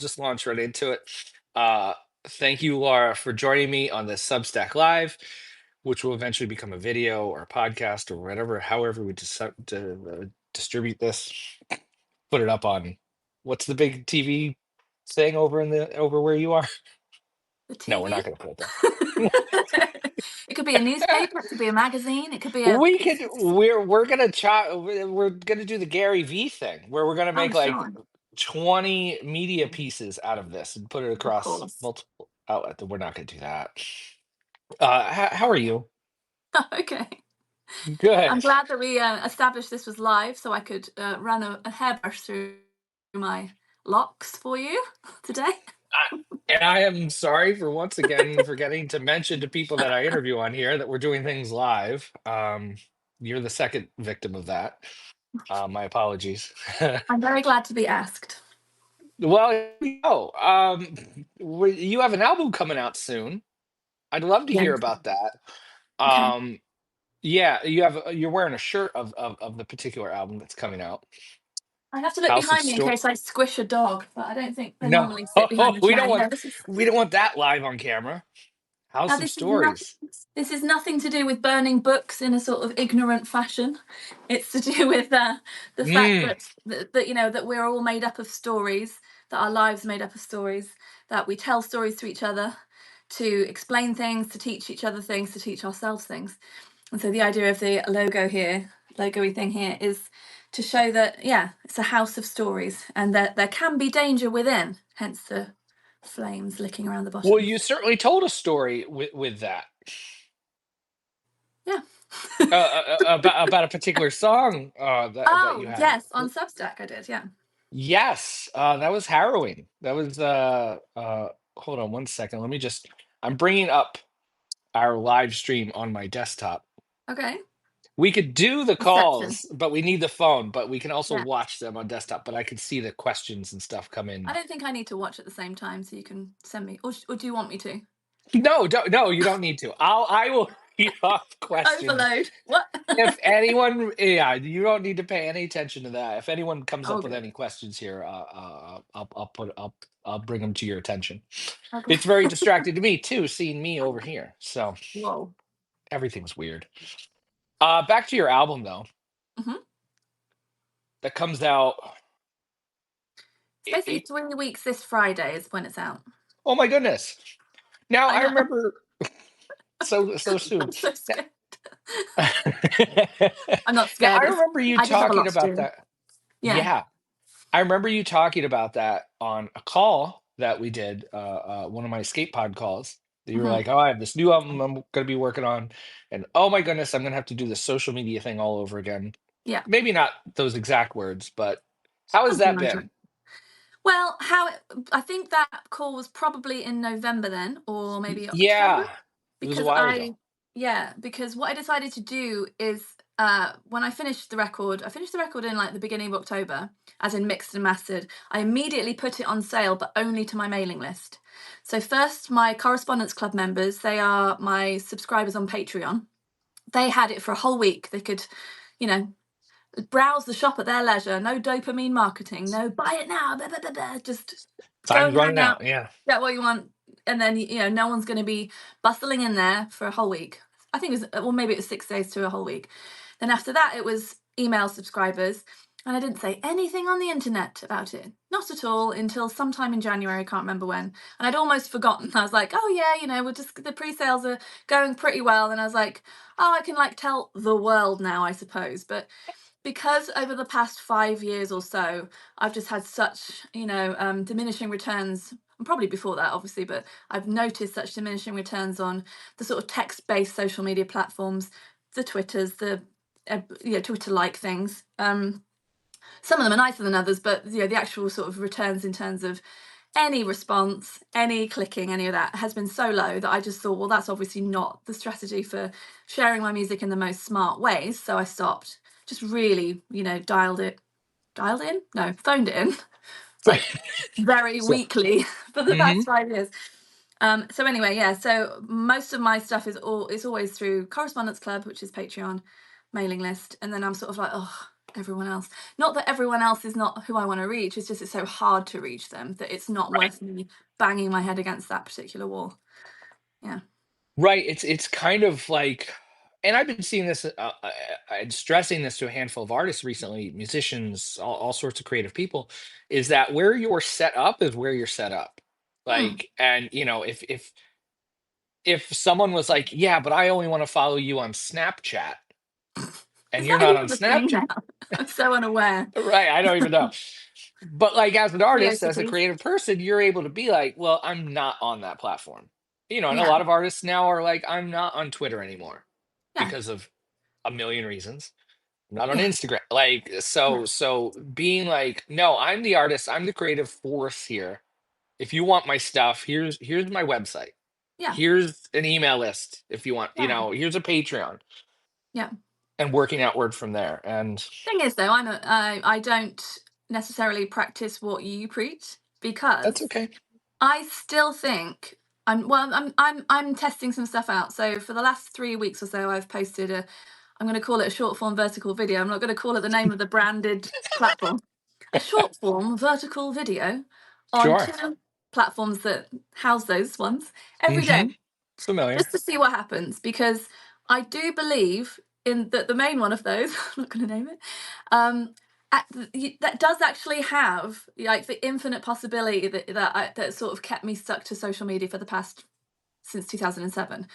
just launch right into it. Uh, Thank you, Laura, for joining me on this Substack Live, which will eventually become a video or a podcast or whatever, however we distribute this. Put it up on what's the big TV thing over where you are? The No, we're TV? not going to put it there. It could be a newspaper, it could be a magazine, it could be a... We could we're gonna try we're gonna do the Gary V thing where we're gonna Oh, make like sure. 20 media pieces out of this and put it Of across course. multiple outlets. We're not gonna do that. How are you? Okay. I'm Good. glad that we established this was live so I could run a hairbrush through my locks for you today. And I am sorry for once again forgetting to mention to people that I interview on here that we're doing things live. You're the second victim of that. My apologies. I'm very glad to be asked. Well, you have an album coming out soon. I'd love to hear Yes. about that. Okay. Um, yeah, you're wearing a shirt of the particular album that's coming out. I have to look House of behind me in Story. case I squish a dog, but I don't think they No, normally sit behind the we chair. don't want No, this is... we don't want that live on camera. Now, House of Stories. this is nothing to do with burning books in a sort of ignorant fashion. It's to do with the fact Mm. that you know that we're all made up of stories, that our lives are made up of stories, that we tell stories to each other, to explain things, to teach each other things, to teach ourselves things. And so the idea of the logo-y thing here, is to show that it's a house of stories, and that there can be danger within. Hence the flames licking around the Well, bottom. you certainly told a story with that Yeah. about a particular song that you Oh, had. yes, on Substack I did, yeah. Yes, that was harrowing. That was hold on one second. I'm bringing up our live stream on my desktop. Okay. We could do the Reception. calls, but we need the phone, but we can also Yeah. watch them on desktop, but I could see the questions and stuff come I in. don't think I need to watch at the same time, so you can send me, or do you want me to? No, you don't need to. I will read off questions. Overload. What? If anyone, yeah, you don't need to pay any attention to that. If anyone comes Oh, up with good. any questions here, I'll bring them to your attention. Okay. It's very distracting to me too, seeing me over here. So Whoa. everything's weird. Back to your album though, Hmm. that comes out. It's basically 3 weeks this Friday is when it's out. Oh my goodness! Now I I know. remember so soon. I'm so scared. Now I'm not now, scared. I remember you I just have a talking lot to about do. that. Yeah. Yeah, I remember you talking about that on a call that we did, one of my skate pod calls. That you were Hmm. like, "Oh, I have this new album I'm going to be working on, and oh my goodness, I'm going to have to do the social media thing all over again." Yeah. Maybe not those exact words, but how has Something that like that. been? Well, I think that call was probably in November then, or maybe October, Yeah, it was a because while ago. because what I decided to do is when I finished the record in like the beginning of October, as in mixed and mastered. I immediately put it on sale, but only to my mailing list. So first, my Correspondence Club members, they are my subscribers on Patreon. They had it for a whole week. They could, you know, browse the shop at their leisure. No dopamine marketing. No buy it now. Blah, blah, blah, blah. Just go Time's and hang running out, out. Yeah. get what you want, and then no one's going to be bustling in there for a whole week. I think it was, well, maybe it was 6 days to a whole week. Then after that, it was email subscribers, and I didn't say anything on the internet about it, not at all, until sometime in January. I can't remember when, and I'd almost forgotten. I was like, oh yeah, the pre-sales are going pretty well, and I was like, oh, I can like tell the world now, I suppose, but because over the past 5 years or so, I've just had such, diminishing returns, and probably before that, obviously, but I've noticed such diminishing returns on the sort of text-based social media platforms, the Twitters, the Twitter-like things. Some of them are nicer than others, but the actual sort of returns in terms of any response, any clicking, any of that has been so low that I just thought, well, that's obviously not the strategy for sharing my music in the most smart ways. So I stopped, just really, phoned it in, like very So, weekly for the mhm. past 5 years. So anyway, yeah. So most of my stuff is always through Correspondence Club, which is Patreon, mailing list, and then I'm sort of like, oh, everyone else. Not that everyone else is not who I want to reach, it's just it's so hard to reach them that it's not Right. worth me banging my head against that particular wall. Yeah. Right. It's kind of like, and I've been seeing this, and stressing this to a handful of artists recently, musicians, all sorts of creative people, is that where you're set up is where you're set up. Hmm. Like, and if someone was like, yeah, but I only want to follow you on Snapchat, and Is you're that not on even a thing Snapchat, now? I'm so unaware. right? I don't even know. But like as an artist, as a Geocities. creative person, you're able to be like, well, I'm not on that platform. And a Yeah. lot of artists now are like, I'm not on Twitter anymore Yeah. because of a million reasons. I'm not on Yeah. Instagram. Like, Yeah. so being like, no, I'm the artist, I'm the creative force here. If you want my stuff, here's my website. Yeah. Here's an email list if you want, Yeah. here's a Patreon, Yeah. and working outward from there. And Thing is, though, I don't necessarily practice what you preach that's because okay. I still think I'm testing some stuff out. So for the last 3 weeks or so, I've posted I'm going to call it a short form vertical video. I'm not going to call it the name of the branded platform. A short form vertical video on Sure. 2 platforms that house those ones every day, Mm-hmm. Familiar. just to see what happens. Because I do believe in that the main one of those, I'm not going to name it, um, that does actually have like the infinite possibility that sort of kept me stuck to social media for the past since 2007.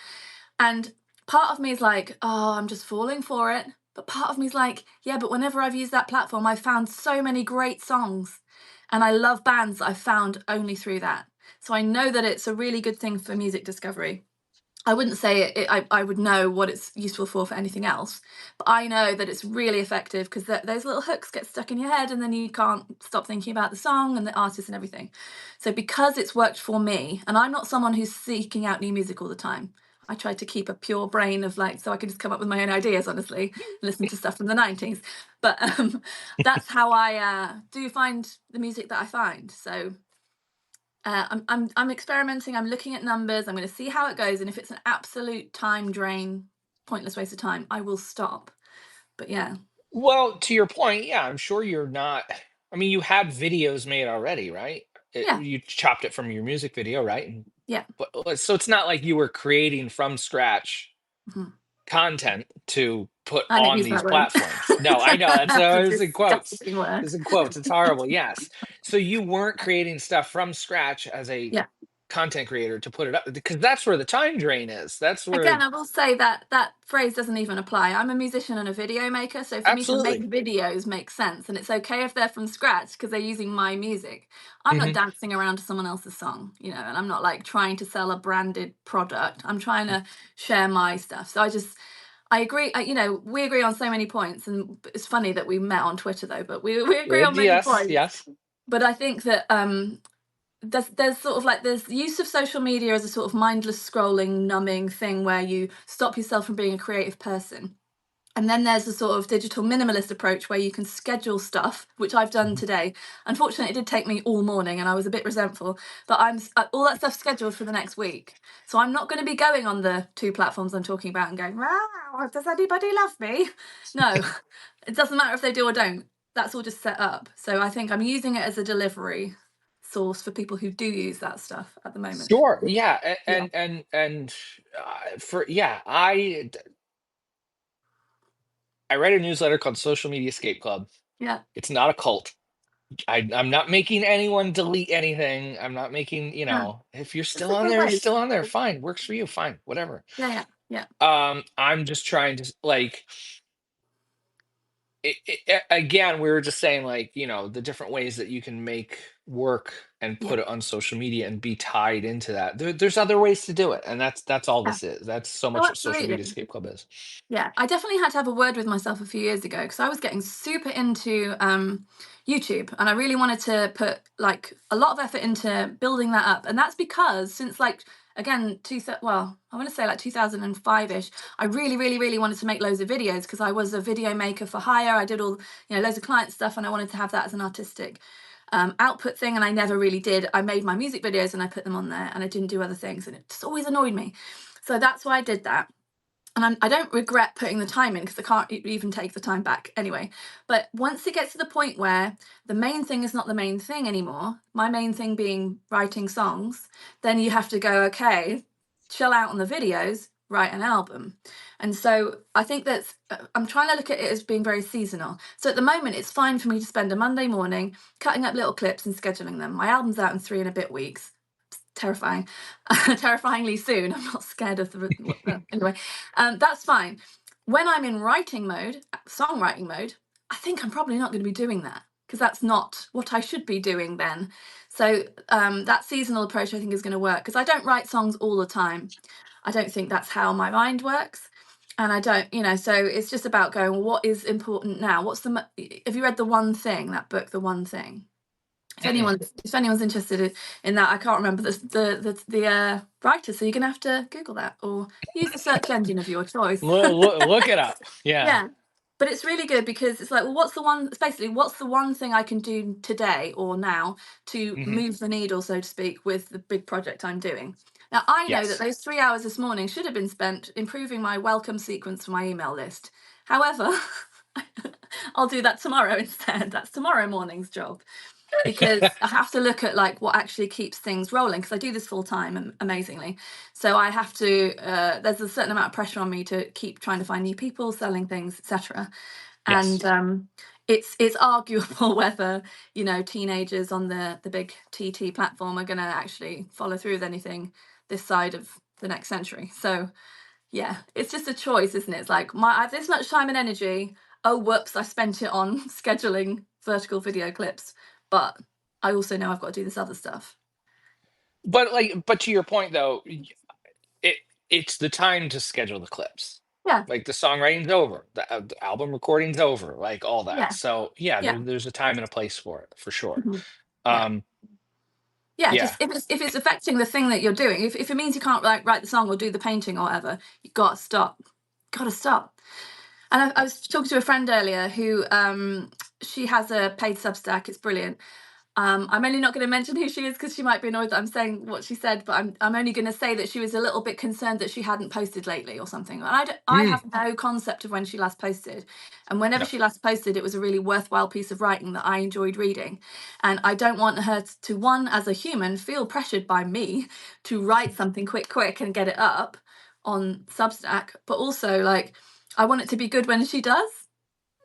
And part of me is like, oh, I'm just falling for it. But part of me is like, yeah, but whenever I've used that platform, I've found so many great songs. And I love bands that I've found only through that. So I know that it's a really good thing for music discovery. I wouldn't say I would know what it's useful for anything else, but I know that it's really effective because those little hooks get stuck in your head and then you can't stop thinking about the song and the artist and everything. So, because it's worked for me, and I'm not someone who's seeking out new music all the time, I try to keep a pure brain of like, so I can just come up with my own ideas, honestly, and listen to stuff from the 90s. But that's how I do find the music that I find. So, I'm experimenting. I'm looking at numbers. I'm going to see how it goes, and if it's an absolute time drain, pointless waste of time, I will stop. But yeah, Well, to your point, yeah, I'm sure you're not. I mean, you had videos made already, right? yeah, You chopped it from your music video, right? yeah. But so it's not like you were creating from scratch Mhm. content to put I don't on use these that word. platforms. No, I know that's That's a it's in quotes. disgusting word. It's in quotes. It's horrible. Yes. So you weren't creating stuff from scratch as a Yeah. content creator to put it up, because that's where the time drain is. That's Again, where I will say that that phrase doesn't even apply. I'm a musician and a video maker, so for me to make absolutely. videos makes sense, and it's okay if they're from scratch because they're using my music. I'm not Hmm. dancing around to someone else's song, and I'm not like trying to sell a branded product. I'm trying to share my stuff. So I agree. We agree on so many points, and it's funny that we met on Twitter though. But we agree on many Yes, points. yes. But I think that there's sort of like there's use of social media as a sort of mindless scrolling numbing thing where you stop yourself from being a creative person, and then there's a sort of digital minimalist approach where you can schedule stuff, which I've done Mhm. today. Unfortunately, it did take me all morning and I was a bit resentful, but all that stuff scheduled for the next week. So I'm not going to be going on the 2 platforms I'm talking about and going, wow, does anybody love me? No, it doesn't matter if they do or don't. That's all just set up. So I think I'm using it as a delivery source for people who do use that stuff at the moment. Sure. Yeah. Yeah. And for yeah, I write a newsletter called Social Media Escape Club. Yeah. It's not a cult. I'm not making anyone delete anything. I'm not making, Yeah. if you're Just still a on good there, you're way. still on there. Fine. Works for you. Fine. Whatever. Yeah. Yeah. Yeah. I'm just trying to like again, we were just saying like, the different ways that you can make work and Yeah. put it on social media and be tied into that. There's other ways to do it. And that's all Yeah. this is. That's so Oh, much what Social Media absolutely. Escape Club is. Yeah, I definitely had to have a word with myself a few years ago because I was getting super into YouTube, and I really wanted to put like a lot of effort into building that up. And that's because since like again, I want to say like 2005 ish, I really, really, really wanted to make loads of videos because I was a video maker for hire. I did all loads of client stuff, and I wanted to have that as an artistic output thing. And I never really did. I made my music videos and I put them on there, and I didn't do other things, and it just always annoyed me. So that's why I did that. and I don't regret putting the time in because I can't even take the time back anyway. But once it gets to the point where the main thing is not the main thing anymore, my main thing being writing songs, then you have to go, okay, chill out on the videos, write an album. And so I think that's, I'm trying to look at it as being very seasonal. So at the moment, it's fine for me to spend a Monday morning cutting up little clips and scheduling them. My album's out in 3.5 weeks. Terrifying, terrifyingly soon. I'm not scared of anyway. That's fine. When I'm in writing mode, songwriting mode, I think I'm probably not going to be doing that because that's not what I should be doing then. So that seasonal approach I think is going to work because I don't write songs all the time. I don't think that's how my mind works. And I don't, so it's just about going, well, what is important now? Have you read The One Thing, that book, The One Thing? Mm-mm. If anyone's interested in that, I can't remember the writer, so you're gonna have to Google that or use the search engine of your choice. Look it up. Yeah. Yeah, but it's really good because it's like, well, what's the one thing I can do today or now to Hmm. move the needle, so to speak, with the big project I'm doing. Now I know that Yes. those 3 hours this morning should have been spent improving my welcome sequence for my email list. However, I'll do that tomorrow instead. That's tomorrow morning's job because I have to look at like what actually keeps things rolling because I do this full time amazingly. So I have to there's a certain amount of pressure on me to keep trying to find new people, selling things, etc. And Yes. it's arguable whether, teenagers on the big TT platform are going to actually follow through with anything this side of the next century. So yeah, it's just a choice, isn't it? It's like I have this much time and energy. Oh, whoops, I spent it on scheduling vertical video clips. But I also know I've got to do this other stuff. But to your point though, it it's the time to schedule the clips. Yeah, Like the songwriting's over, the album recording's over, like all that. yeah, So yeah, yeah, there's a time and a place for it for sure. mhm, yeah, Um, yeah. yeah. Just if it's affecting the thing that you're doing, if it means you can't like write the song or do the painting or whatever, you got to stop. Got to stop. And I was talking to a friend earlier who she has a paid Substack. It's brilliant. I'm only not going to mention who she is because she might be annoyed that I'm saying what she said, but I'm only going to say that she was a little bit concerned that she hadn't posted lately or something. And I Mm, have no concept of when she last posted. And whenever yeah. she last posted, it was a really worthwhile piece of writing that I enjoyed reading. And I don't want her to, one, as a human, feel pressured by me to write something quick and get it up on Substack, but also like I want it to be good when she does.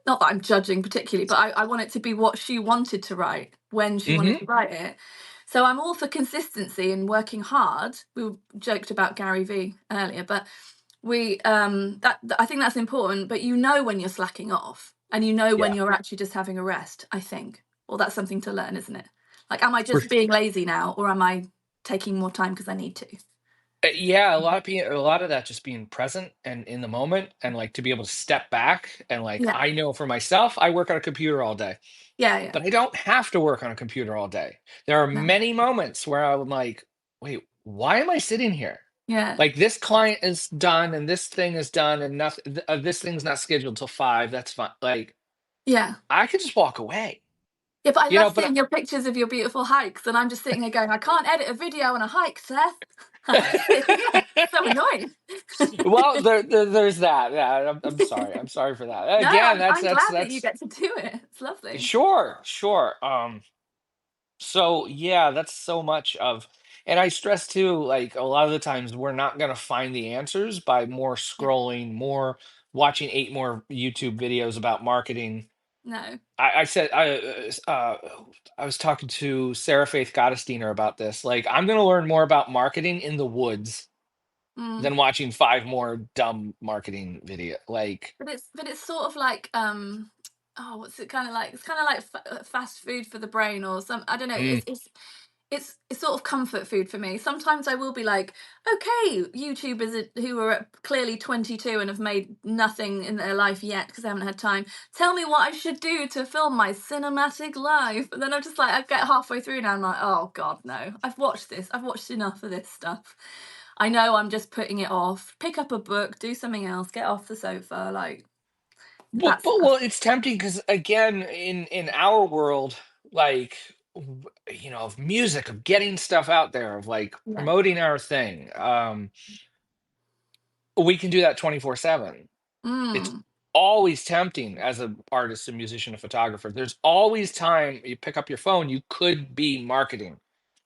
Not that I'm judging particularly, but I want it to be what she wanted to write when she wanted Hmm. to write it. So I'm all for consistency and working hard. We joked about Gary V earlier, but we I think that's important. But when you're slacking off, and when Yeah. you're actually just having a rest. I think, well, that's something to learn, isn't it? Like, am I For just being lazy now, or am I taking more time because I need to? Yeah, a lot of that just being present and in the moment and like to be able to step back and like Yeah, I know for myself, I work on a computer all day, yeah, yeah, but I don't have to work on a computer all day. There are no, many moments where I'm like, wait, why am I sitting here? yeah, Like this client is done and this thing is done and nothing, this thing's not scheduled till 5. That's fine. Like yeah. I could just walk away, Yeah, but I you love know, but seeing your pictures of your beautiful hikes, and I'm just sitting there going, I can't edit a video on a hike, Seth. So annoying. well, there's that. Yeah, I'm sorry. I'm sorry for that. No, Again, I'm glad that you that's get to do it. It's lovely. sure, sure. So yeah, that's so much of, and I stress too, like a lot of the times we're not gonna find the answers by more Yeah. scrolling, more watching 8 more YouTube videos about marketing. No. I said I was talking to Sarah Faith Gottesdiener about this. Like, I'm gonna learn more about marketing in the woods Mm. than watching 5 more dumb marketing video. Like, But it's sort of like oh, what's it kind of like? It's kind of like fast food for the brain or some. I don't know. mm, It's sort of comfort food for me. Sometimes I will be like, okay, YouTubers who are clearly 22 and have made nothing in their life yet because they haven't had time. Tell me what I should do to film my cinematic life. And then I'm just like, I get halfway through now. I'm like, oh God, no. I've watched this. I've watched enough of this stuff. I know I'm just putting it off. Pick up a book, do something else, get off the sofa. Like that well, stuff. it's tempting because again, in our world, like of music, of getting stuff out there, of like Yeah. promoting our thing. We can do that 24/7. It's Mm, always tempting as an artist, a musician, a photographer. There's always time you pick up your phone, you could be marketing.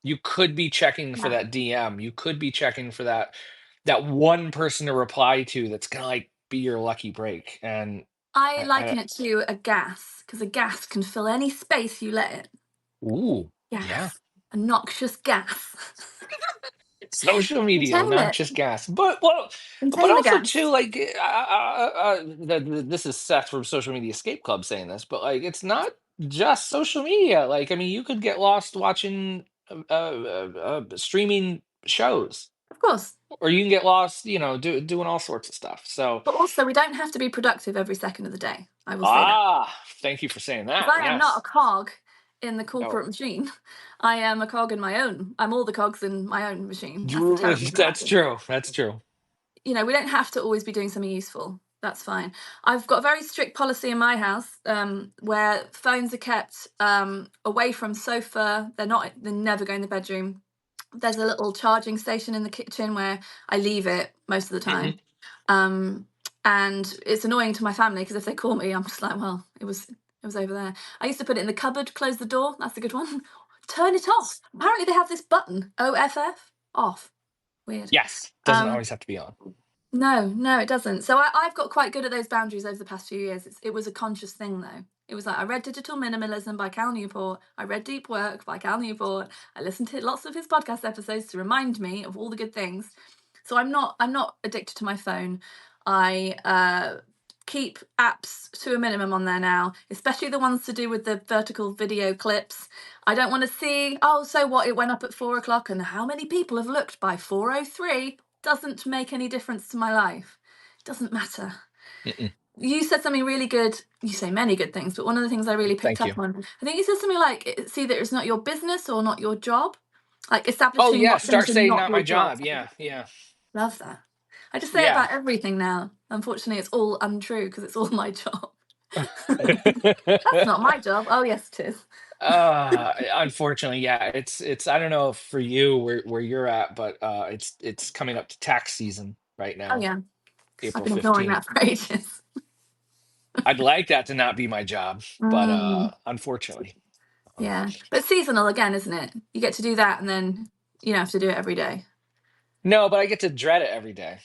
You could be checking for yeah. that DM. You could be checking for that one person to reply to that's gonna like be your lucky break. And I I liken it to a gas because a gas can fill any space you let it. ooh, yeah. Gas. A noxious gas. Social media, Contain not it. just gas, but well, but Contain the also too, gas. like this is Seth from Social Media Escape Club saying this, but like it's not just social media. Like I mean, you could get lost watching streaming shows, Of course. or you can get lost, doing all sorts of stuff. So But also, we don't have to be productive every second of the day. I will say that. thank you for saying Because that. I am not a Yes, cog in the no, corporate machine. I am a cog in my own. I'm all the cogs in my own machine. That's the terrible thing about that's it. true. That's true. We don't have to always be doing something useful. That's fine. I've got a very strict policy in my house where phones are kept away from sofa. They're never go in the bedroom. There's a little charging station in the kitchen where I leave it most of the Hmm. time. Um, and it's annoying to my family because if they call me, I'm just like, well, it was over there. I used to put it in the cupboard, close the door. That's a good one. Turn it off. Apparently they have this button, OFF, off. Weird. Yes, doesn't Um, always have to be on. no, no, it doesn't. So I've got quite good at those boundaries over the past few years. It was a conscious thing though. It was like I read Digital Minimalism by Cal Newport. I read Deep Work by Cal Newport. I listened to lots of his podcast episodes to remind me of all the good things. So I'm not addicted to my phone. I keep apps to a minimum on there now, especially the ones to do with the vertical video clips. I don't want to see, oh, so what, it went up at 4 o'clock and how many people have looked by 4:03. Doesn't make any difference to my life. Doesn't matter. Mm-mm. You said something really good. You say many good things, but one of the things I really picked Thank up you. on, I think you said something like, see that it's not your business or not your job, like Oh establishing yeah, what start things are saying not not your my job. job. Yeah, yeah, Love that. I just say it yeah. about everything now. Unfortunately, it's all untrue because it's all my job. That's not my job. Oh, yes, it is. Unfortunately, yeah. It's I don't know if for you where you're at, but it's coming up to tax season right Oh, now, yeah. I've April been ignoring 15th. that for ages. I'd like that to not be my job, but Mm, unfortunately. Um, yeah. But seasonal again, isn't it? You get to do that and then you don't have to do it every day. no, but I get to dread it every day.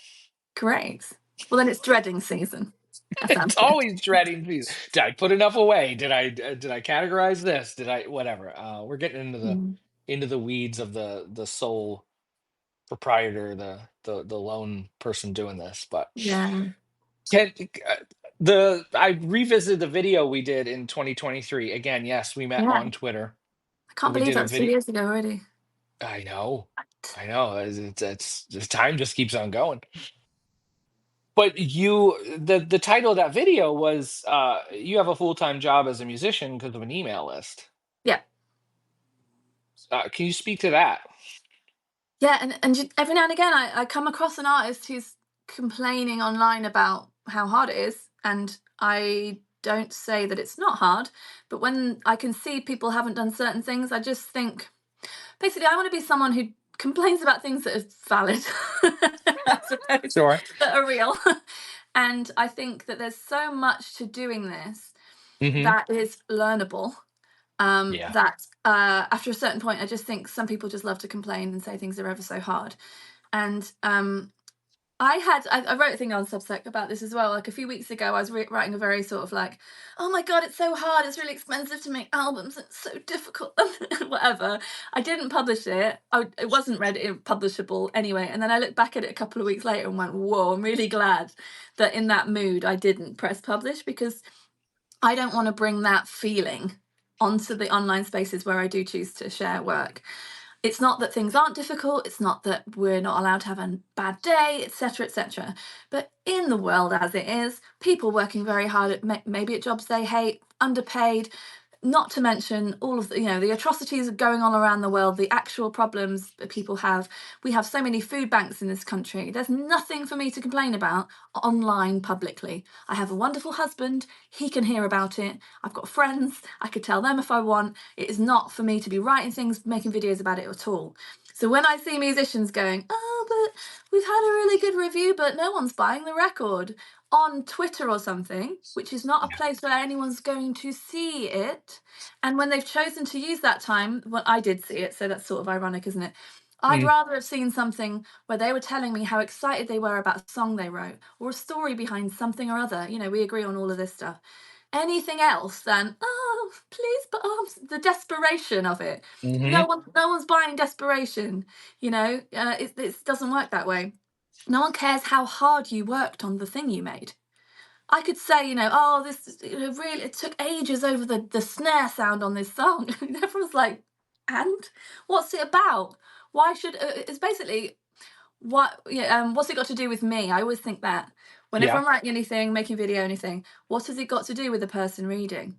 Great. Well, then it's dreading season. That sounds It's good. always dreading. Did I put enough away? Did I categorize this? Did I whatever? We're getting Mm, into the weeds of the sole proprietor, the lone person doing this. But yeah. can the I revisited the video we did in 2023. Again, yes, we met Yeah. on Twitter. I can't We believe did that a was two video. years ago already. I know, I know. It's the time just keeps on going. But the title of that video was you have a full-time job as a musician because of an email list. Yeah. Can you speak to that? Yeah, and every now and again, I come across an artist who's complaining online about how hard it is, and I don't say that it's not hard, but when I can see people haven't done certain things, I just think basically I want to be someone who complains about things that are valid, I suppose, Sure. that are real. And I think that there's so much to doing this Hmm. that is learnable. Yeah. That after a certain point, I just think some people just love to complain and say things are ever so hard. And I wrote a thing on Substack about this as well. Like a few weeks ago, I was writing a very sort of like, oh my god, it's so hard. It's really expensive to make albums. It's so difficult. Whatever. I didn't publish it. It wasn't read publishable anyway. And then I looked back at it a couple of weeks later and went, whoa, I'm really glad that in that mood I didn't press publish because I don't want to bring that feeling onto the online spaces where I do choose to share work. It's not that things aren't difficult, it's not that we're not allowed to have a bad day, etc., etc. But in the world as it is, people working very hard at maybe at jobs they hate, underpaid, not to mention all of the atrocities going on around the world, the actual problems that people have. We have so many food banks in this country. There's nothing for me to complain about online publicly. I have a wonderful husband, he can hear about it. I've got friends, I could tell them if I want. It is not for me to be writing things, making videos about it at all. So when I see musicians going, oh, but we've had a really good review, but no one's buying the record on Twitter or something, which is not a Yeah. place where anyone's going to see it. And when they've chosen to use that time, well, I did see it, so that's sort of ironic, isn't it? I'd Mm, rather have seen something where they were telling me how excited they were about a song they wrote or a story behind something or other. You know, we agree on all of this stuff. Anything else than, oh, please, but the desperation of it. hmm No one's buying desperation. You know, it doesn't work that way. No one cares how hard you worked on the thing you made. I could say, you know, oh, really, it took ages over the snare sound on this song. And everyone's like, and what's it about? Why should it's basically what yeah, what's it got to do with me? I always think that whenever Yeah. I'm writing anything, making video, anything, what has it got to do with the person reading?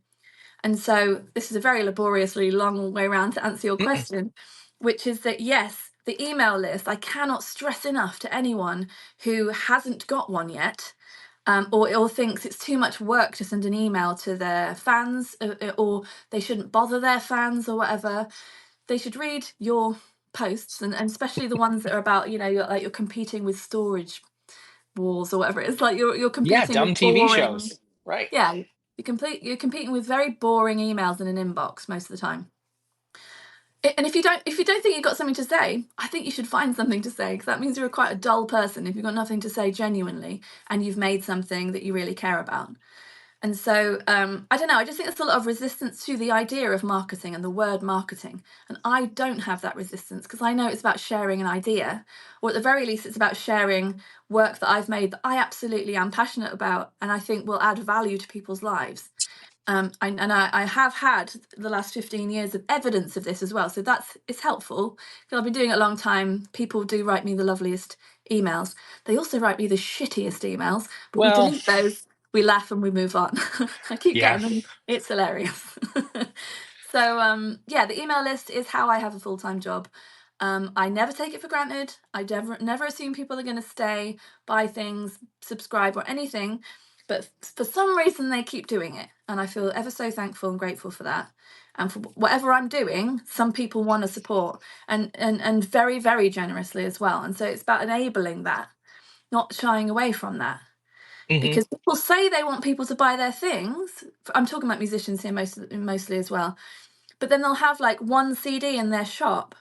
And so this is a very laboriously long way around to answer your Mm-mm. question, which is that yes, the email list, I cannot stress enough to anyone who hasn't got one yet, or thinks it's too much work to send an email to their fans, or they shouldn't bother their fans or whatever. They should read your posts, and especially the ones that are about, you know, you're competing with storage wars or whatever. It's like you're Yeah, competing dumb with TV boring. shows. Right. Yeah, you're competing with very boring emails in an inbox most of the time. And if you don't think you've got something to say, I think you should find something to say, because that means you're quite a dull person if you've got nothing to say genuinely and you've made something that you really care about. And so I don't know. I just think there's a lot of resistance to the idea of marketing and the word marketing, and I don't have that resistance because I know it's about sharing an idea, or at the very least, it's about sharing work that I've made that I absolutely am passionate about and I think will add value to people's lives. I have had the last 15 years of evidence of this as well. So it's helpful because I've been doing it a long time. People do write me the loveliest emails. They also write me the shittiest emails, but we Well, delete those, we laugh and we move on. I keep yeah. getting them. It's hilarious. So yeah, the email list is how I have a full-time job. I never take it for granted. I never assume people are going to stay, buy things, subscribe, or anything. But for some reason, they keep doing it. And I feel ever so thankful and grateful for that. And for whatever I'm doing, some people want to support and very, very generously as well. And so it's about enabling that, not shying away from that. hmm Because people say they want people to buy their things. I'm talking about musicians here mostly as well. But then they'll have like one CD in their shop,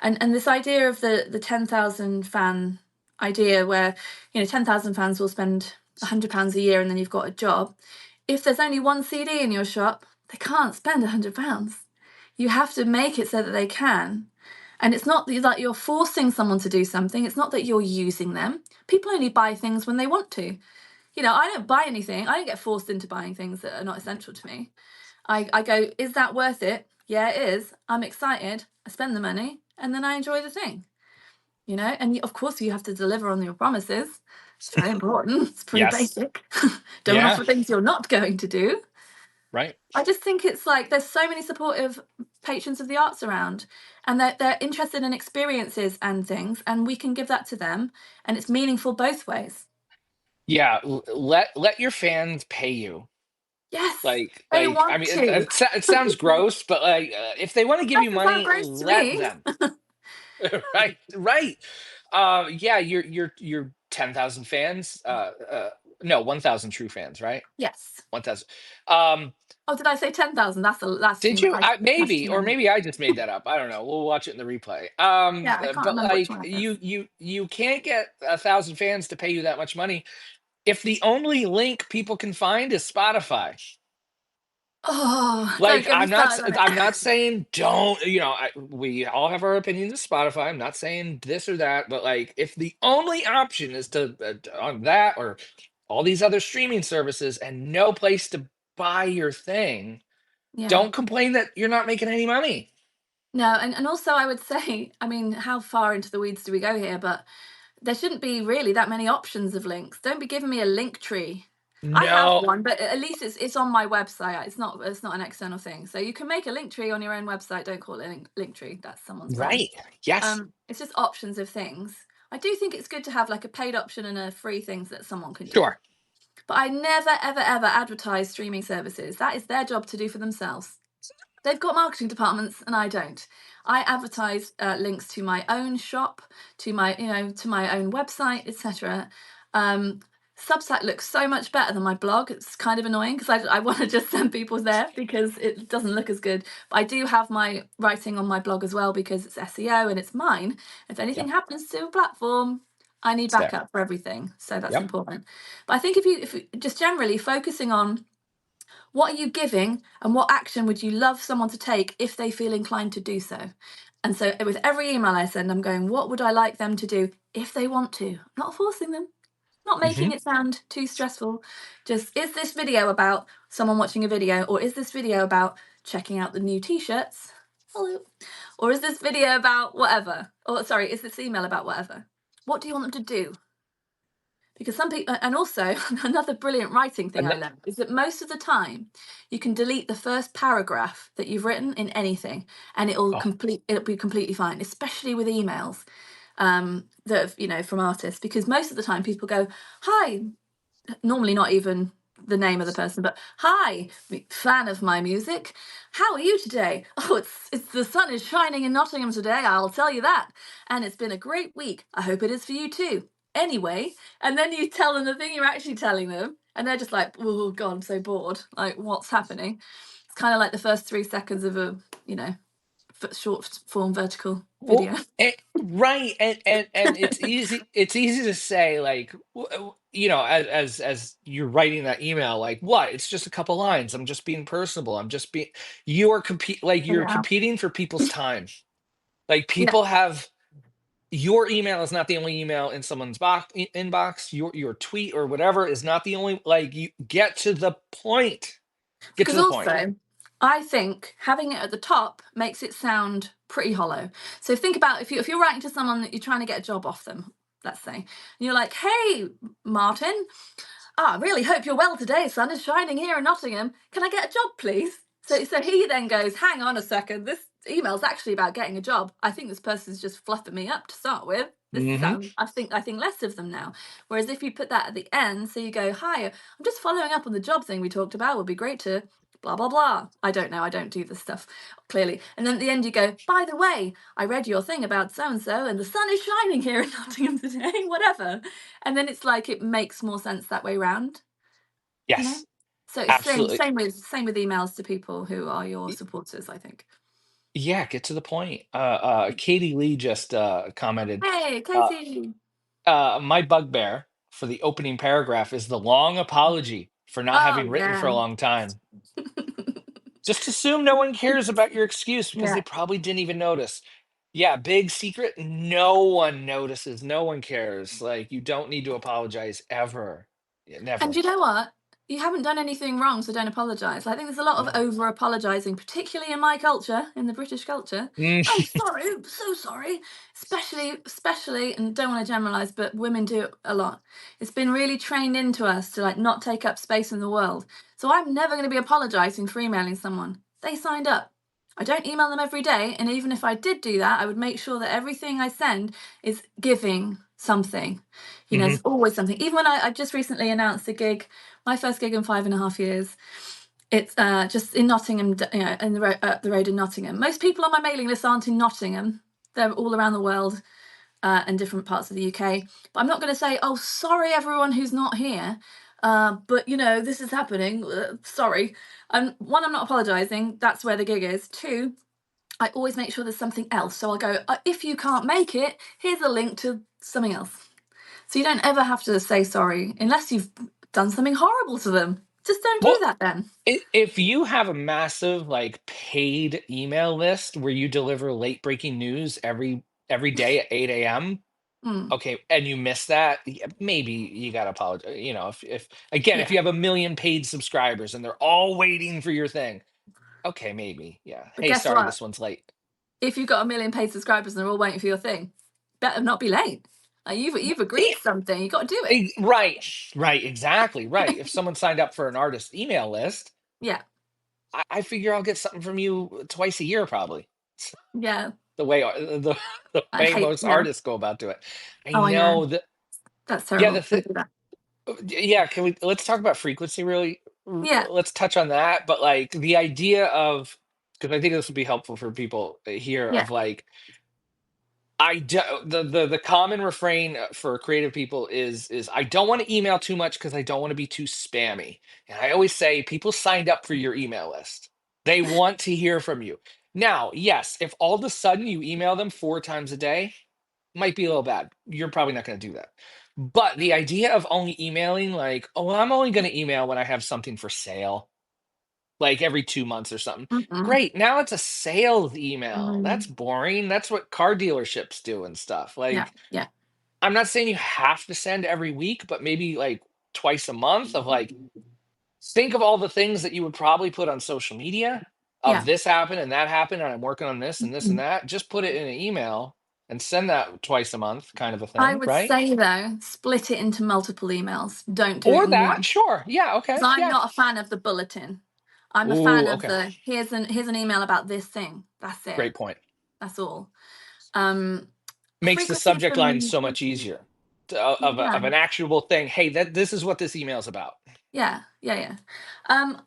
and this idea of the 10,000 fan idea, where, you know, 10,000 fans will spend £100 a year and then you've got a job. If there's only one CD in your shop, they can't spend £100. You have to make it so that they can. And it's not that you're forcing someone to do something. It's not that you're using them. People only buy things when they want to. You know, I don't buy anything. I don't get forced into buying things that are not essential to me. I go, is that worth it? Yeah, it is. I'm excited. I spend the money and then I enjoy the thing, you know? And of course, you have to deliver on your promises. It's very important. It's pretty Yes. basic. Don't Yeah. offer things you're not going to do. Right. I just think it's like there's so many supportive patrons of the arts around, and they're interested in experiences and things, and we can give that to them, and it's meaningful both ways. Yeah. Let your fans pay you. Yes, they Like I want mean, to. it sounds gross, but like if they want to give you Doesn't sound money, gross to let me. them. Right. Right. Yeah. You're 10,000 fans. No, 1,000 true fans. Right. Yes. 1,000. Um, Oh, did I say 10,000? That's did you? that's too Maybe, or many. maybe I just made that up. I don't know. We'll watch it in the replay. Yeah, I can't But remember which like one it is. you can't get 1,000 fans to pay you that much money if the only link people can find is Spotify. Oh, don't Like get me started on it. I'm not saying don't, we all have our opinions of Spotify. I'm not saying this or that, but like if the only option is to on that or all these other streaming services and no place to buy your thing, Yeah. don't complain that you're not making any money. No, and also I would say, I mean, how far into the weeds do we go here? But there shouldn't be really that many options of links. Don't be giving me a link tree. I have No, one, but at least it's on my website. It's not an external thing. So you can make a link tree on your own website. Don't call it a link tree. That's someone's brand. right. Yes. It's just options of things. I do think it's good to have like a paid option and a free things that someone can do. Sure. But I never, ever, ever advertise streaming services. That is their job to do for themselves. They've got marketing departments and I don't. I advertise links to my own shop, to my, to my own website, etc. Um, Substack looks so much better than my blog. It's kind of annoying because I want to just send people there because it doesn't look as good. But I do have my writing on my blog as well because it's SEO and it's mine. If anything Yep, happens to a platform, I need it's there. backup for everything. So that's Yep. important. But I think if you just generally focusing on what are you giving and what action would you love someone to take if they feel inclined to do so? And so with every email I send, I'm going, what would I like them to do if they want to? Not forcing them, not making Hmm. it sound too stressful. Just, is this video about someone watching a video, or is this video about checking out the new t-shirts? Hello. Or is this video about whatever? Or sorry, is this email about whatever? What do you want them to do? Because some people, and also another brilliant writing thing And I that, learned is that most of the time you can delete the first paragraph that you've written in anything, and oh, it'll be completely fine, especially with emails from artists, because most of the time people go, "Hi," normally not even the name of the person, but "Hi, fan of my music. How are you today? Oh, it's the sun is shining in Nottingham today, I'll tell you that. And it's been a great week. I hope it is for you too. Anyway," and then you tell them the thing you're actually telling them, and they're just like, "Oh God, I'm so bored. Like, what's happening?" It's kind of like the first 3 seconds of a, short form vertical well, video. right, and it's easy to say like as you're writing that email, like, what, it's just a couple lines, I'm just being personable, I'm just being, you're Yeah. competing for people's time. Like, Yeah. people have, your email is not the only email in someone's inbox, your tweet or whatever is not the only, like, you get to the point, get to Because the point. also, I think having it at the top makes it sound pretty hollow. So think about if you're writing to someone that you're trying to get a job off them, let's say, and you're like, "Hey, Martin, I really hope you're well today. Sun is shining here in Nottingham. Can I get a job, please?" So he then goes, "Hang on a second. This email's actually about getting a job. I think this person's just fluffing me up to start with. This is Hmm. I think less of them now." Whereas if you put that at the end, so you go, "Hi, I'm just following up on the job thing we talked about. Would be great to blah blah blah." I don't know. I don't do this stuff clearly. And then at the end you go, "By the way, I read your thing about so and so, and the sun is shining here in Nottingham today." Whatever. And then it's like it makes more sense that way round, you know? Yes, So it's same absolutely. same with emails to people who are your supporters, I think. Yeah, get to the point. Katie Lee just commented, Hey, uh, Katie. my bugbear for the opening paragraph is the long apology for not Oh having written for yeah. a long time. Just assume no one cares about your excuse because Yeah. they probably didn't even notice. Yeah, big secret. No one notices. No one cares. Like, you don't need to apologize ever. Yeah, And never. you know what? You haven't done anything wrong, so don't apologise. I think there's a lot of No. over apologising, particularly in my culture, in the British culture. Mm. "I'm sorry, I'm so sorry." Especially, and don't want to generalise, but women do it a lot. It's been really trained into us to like not take up space in the world. So I'm never going to be apologising for emailing someone. They signed up. I don't email them every day, and even if I did do that, I would make sure that everything I send is giving something. Hmm. There's always something. Even when I just recently announced a gig, my first gig in 5.5 years. It's just in Nottingham, in the road in Nottingham. Most people on my mailing list aren't in Nottingham. They're all around the world and different parts of the UK. But I'm not going to say, "Oh, sorry, everyone who's not here. But this is happening. Sorry." One, I'm not apologising. That's where the gig is. Two, I always make sure there's something else. So I'll go, "If you can't make it, here's a link to something else." So you don't ever have to say sorry unless you've done something horrible to them. Just don't do Well, that then. if you have a massive, like, paid email list where you deliver late breaking news every day at 8 a.m., Mm, okay, and you miss that, maybe you gotta apologize. If again, if yeah. you have a million paid subscribers and they're all waiting for your thing, okay, maybe, yeah. But Hey, guess sorry, what? this one's late. If you've got a million paid subscribers and they're all waiting for your thing, better not be late. You've agreed Yeah, to something. You've got to do it. right, right, exactly, right. If someone signed up for an artist email list, Yeah. I figure I'll get something from you twice a year, probably. Yeah. The way the I way hate. most Yeah. artists go about do it. I Oh, I know. know that. That's Yeah, terrible. Don't do that. yeah. Can we, let's talk about frequency really? Yeah. Let's touch on that. But, like, the idea of because I think this would be helpful for people here Yeah. of like, I do, the common refrain for creative people is I don't want to email too much because I don't want to be too spammy. And I always say people signed up for your email list. They want to hear from you. Now, yes, if all of a sudden you email them 4 times a day, might be a little bad. You're probably not going to do that. But the idea of only emailing like, oh, well, I'm only going to email when I have something for sale, like every 2 months or something. Mm-mm. Great. Now it's a sales email. That's Mm. boring. That's what car dealerships do and stuff. Yeah. Like, Yeah. I'm not saying you have to send every week, but maybe like twice a month of like, think of all the things that you would probably put on social media of Yeah. this happened and that happened, and I'm working on this and Mm. that. Just put it in an email and send that twice a month, kind of a I thing, would right? say though, split it into multiple emails. Don't do it Or in that, one. sure. Yeah, okay. 'Cause I'm Yeah. not a fan of the bulletin. I'm a fan Ooh, of okay. the here's an email about this thing. That's it. Great point. That's all. Um, Makes the frequency for subject line me. so much easier Yeah. of an actionable thing. Hey, that this is what this email's about. Yeah, yeah, yeah.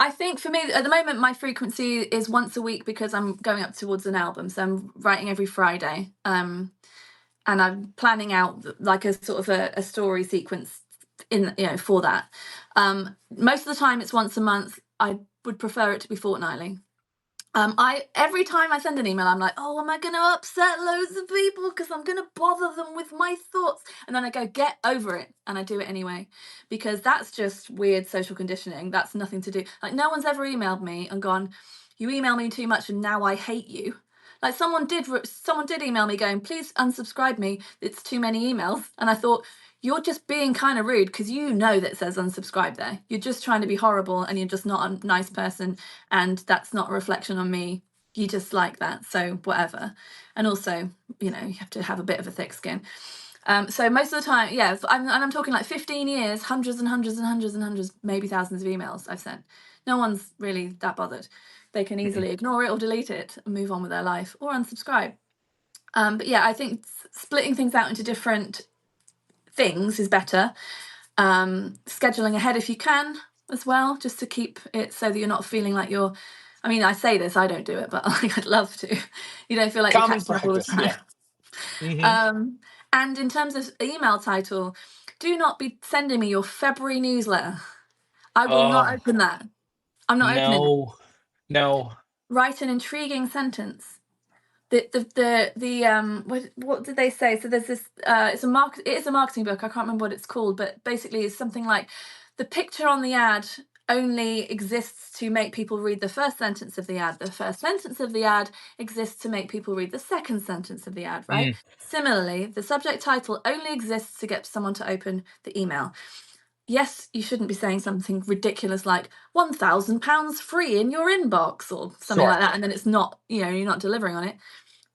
I think for me at the moment, my frequency is once a week because I'm going up towards an album, so I'm writing every Friday. And I'm planning out like a sort of a story sequence in for that. Most of the time, it's once a month. I would prefer it to be fortnightly. I every time I send an email, I'm like, oh, am I going to upset loads of people because I'm going to bother them with my thoughts? And then I go, get over it, and I do it anyway, because that's just weird social conditioning. That's nothing to do. Like no one's ever emailed me and gone, you email me too much, and now I hate you. Like someone did email me going, please unsubscribe me. It's too many emails, and I thought. You're just being kind of rude because you know that says unsubscribe there. You're just trying to be horrible and you're just not a nice person, and that's not a reflection on me. You just like that, so whatever. And also, you have to have a bit of a thick skin. So most of the time, yeah, I'm talking like 15 years, hundreds and hundreds and hundreds and hundreds, maybe thousands of emails I've sent. No one's really that bothered. They can Mhm. easily ignore it or delete it and move on with their life or unsubscribe. But yeah, I think splitting things out into different things is better. Scheduling ahead if you can as well, just to keep it so that you're not feeling like you're. I mean, I say this, I don't do it, but like, I'd love to. You don't feel like you're Common catching up all the practice. time. Yeah. Hmm. And in terms of email title, do not be sending me your February newsletter. I will not Oh, open that. I'm not opening it. no. No. Write an intriguing sentence. What did they say? So there's this it is a marketing book. I can't remember what it's called, but basically it's something like the picture on the ad only exists to make people read the first sentence of the ad. The first sentence of the ad exists to make people read the second sentence of the ad, right? Mm, Similarly, the subject title only exists to get someone to open the email. Yes, you shouldn't be saying something ridiculous like £1,000 free in your inbox or something like sure. that, and then it's not, you're not delivering on it.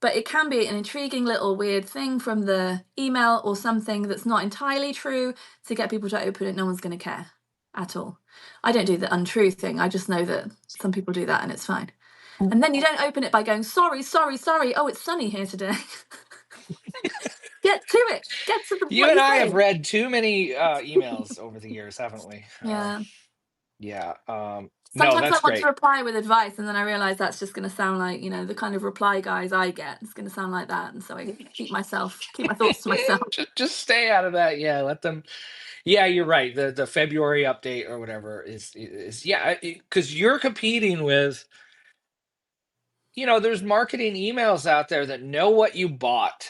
But it can be an intriguing little weird thing from the email or something that's not entirely true to get people to open it. No one's going to care at all. I don't do the untrue thing. I just know that some people do that and it's fine. And then you don't open it by going, sorry, sorry, sorry. Oh, it's sunny here today. Get to it. Get to You what and you're I have saying. read too many emails over the years, haven't we? Yeah. Yeah. No, Sometimes I that's want to great. reply with advice and then I realize that's just going to sound like, the kind of reply guys I get. It's going to sound like that. And so I keep my thoughts to myself. Just stay out of that. Yeah, let them. Yeah, you're right. The February update or whatever is yeah, because you're competing with, there's marketing emails out there that know what you bought,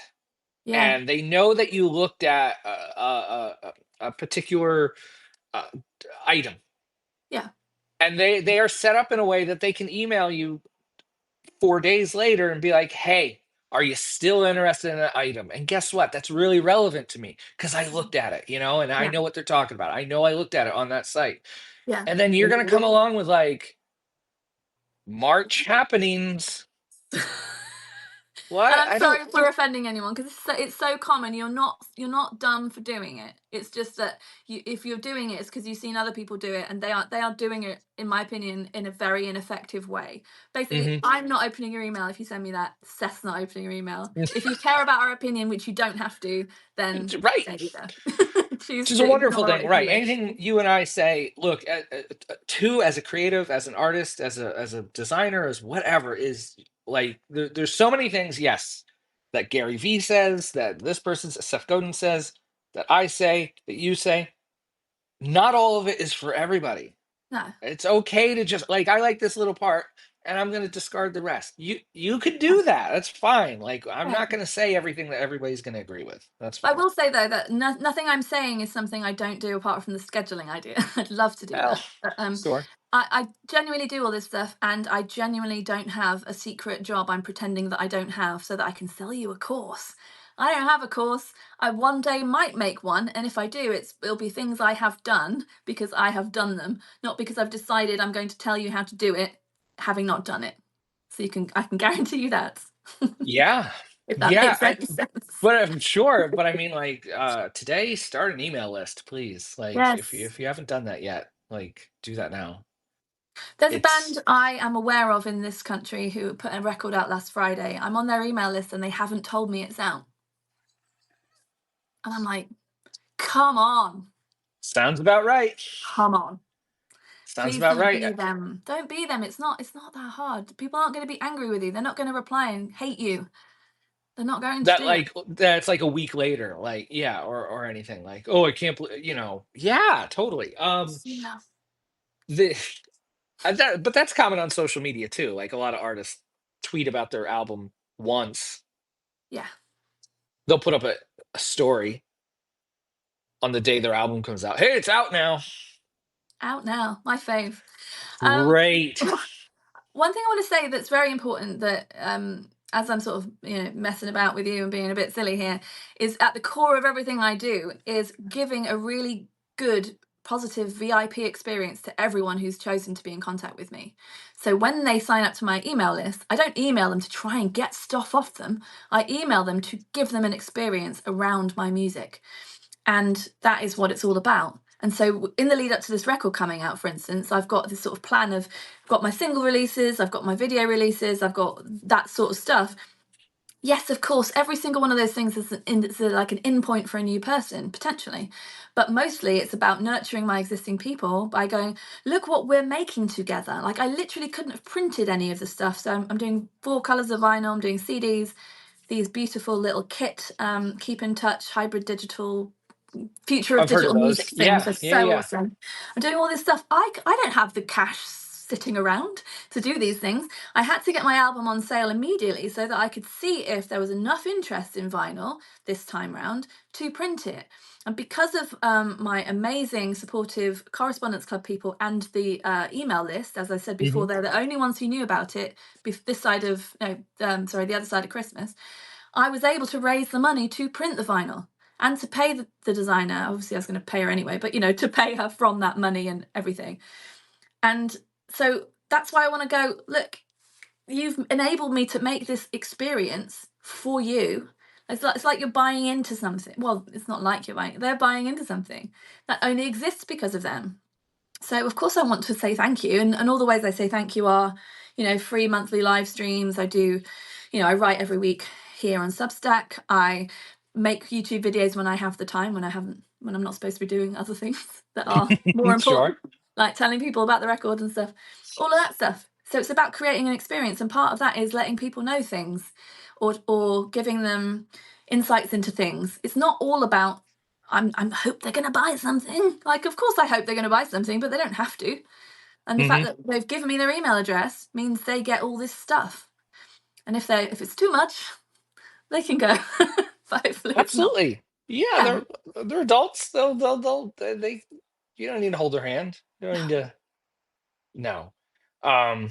Yeah. and they know that you looked at a particular uh, item, Yeah. and they are set up in a way that they can email you 4 days later and be like, hey, are you still interested in that item? And guess what? That's really relevant to me because I looked at it, and I Yeah. know what they're talking about. I know I looked at it on that site. Yeah. And then you're going to come along with like March happenings. And What? I'm I don't. sorry for offending anyone because it's so common. You're not dumb for doing it. It's just that if you're doing it, it's because you've seen other people do it, and they are doing it, in my opinion, in a very ineffective way. Basically, Mhm. I'm not opening your email if you send me that. Seth's not opening your email. If you care about our opinion, which you don't have to, then Right. there you go. Which Choose is a to wonderful ignore thing, it if you right? wish. Anything you and I say, look, to as a creative, as an artist, as a designer, as whatever is like there's so many things. Yes, that Gary Vee says, that this person, Seth Godin says, that I say, that you say. Not all of it is for everybody. No. It's okay to just like I like this little part, and I'm going to discard the rest. You could Yeah. do that. That's fine. Like I'm Right. not going to say everything that everybody's going to agree with. That's I fine. will say though that nothing I'm saying is something I don't do apart from the scheduling idea. I'd love to do Well, that. But, sure. I genuinely do all this stuff, and I genuinely don't have a secret job I'm pretending that I don't have so that I can sell you a course. I don't have a course. I one day might make one, and if I do, it'll be things I have done because I have done them, not because I've decided I'm going to tell you how to do it, having not done it. So I can guarantee you that. Yeah. If that Yeah, makes any sense. but I'm sure, but I mean like today start an email list, please. Like Yes. if you haven't done that yet, like do that now. There's a band It's I am aware of in this country who put a record out last Friday. I'm on their email list and they haven't told me it's out. And I'm like, come on, sounds about right. come on. Sounds Please about don't right. be them. Don't be them. It's not that hard. People aren't going to be angry with you. They're not going to reply and hate you. They're not going to That do that. like that's like a week later, like yeah, or anything like, oh, I can't believe, yeah, totally. Yeah. The but that's common on social media too. Like a lot of artists tweet about their album once, Yeah. they'll put up a story on the day their album comes out. Hey, it's out now. Out now. My fave. Um Great. One thing I want to say that's very important that as I'm sort of messing about with you and being a bit silly here is at the core of everything I do is giving a really good positive VIP experience to everyone who's chosen to be in contact with me. So when they sign up to my email list, I don't email them to try and get stuff off them. I email them to give them an experience around my music. And that is what it's all about. And so, in the lead up to this record coming out, for instance, I've got this sort of plan of I've got my single releases, I've got my video releases, I've got that sort of stuff. Yes, of course, every single one of those things is like an in point for a new person, potentially. But mostly it's about nurturing my existing people by going, look what we're making together. Like, I literally couldn't have printed any of the stuff. So, I'm doing 4 colors of vinyl, I'm doing CDs, these beautiful little kit, keep in touch, hybrid digital future of I've heard digital of music those. things. Yeah, They're yeah, so yeah. awesome. I'm doing all this stuff. I don't have the cash sitting around to do these things. I had to get my album on sale immediately so that I could see if there was enough interest in vinyl this time round to print it. And because of my amazing supportive correspondence club people and the email list, as I said Hmm. before, they're the only ones who knew about it this side of no, sorry, the other side of Christmas. I was able to raise the money to print the vinyl and to pay the designer. Obviously, I was going to pay her anyway, but to pay her from that money and everything. And so that's why I want to go, look, you've enabled me to make this experience for you. It's like you're buying into something. Well, it's not like you're buying, they're buying into something that only exists because of them. So of course I want to say thank you, and all the ways I say thank you are, free monthly live streams. I do, I write every week here on Substack. I make YouTube videos when I have the time, when I'm not supposed to be doing other things that are more Sure. important, like telling people about the record and stuff, all of that stuff. So it's about creating an experience, and part of that is letting people know things, or giving them insights into things. It's not all about I hope they're going to buy something. Like, of course, I hope they're going to buy something, but they don't have to. And the fact Hmm. that they've given me their email address means they get all this stuff. And if it's too much, they can go. But hopefully, it's not. Absolutely. Yeah, Yeah. they're adults. They you don't need to hold their hand. You don't need to no. Um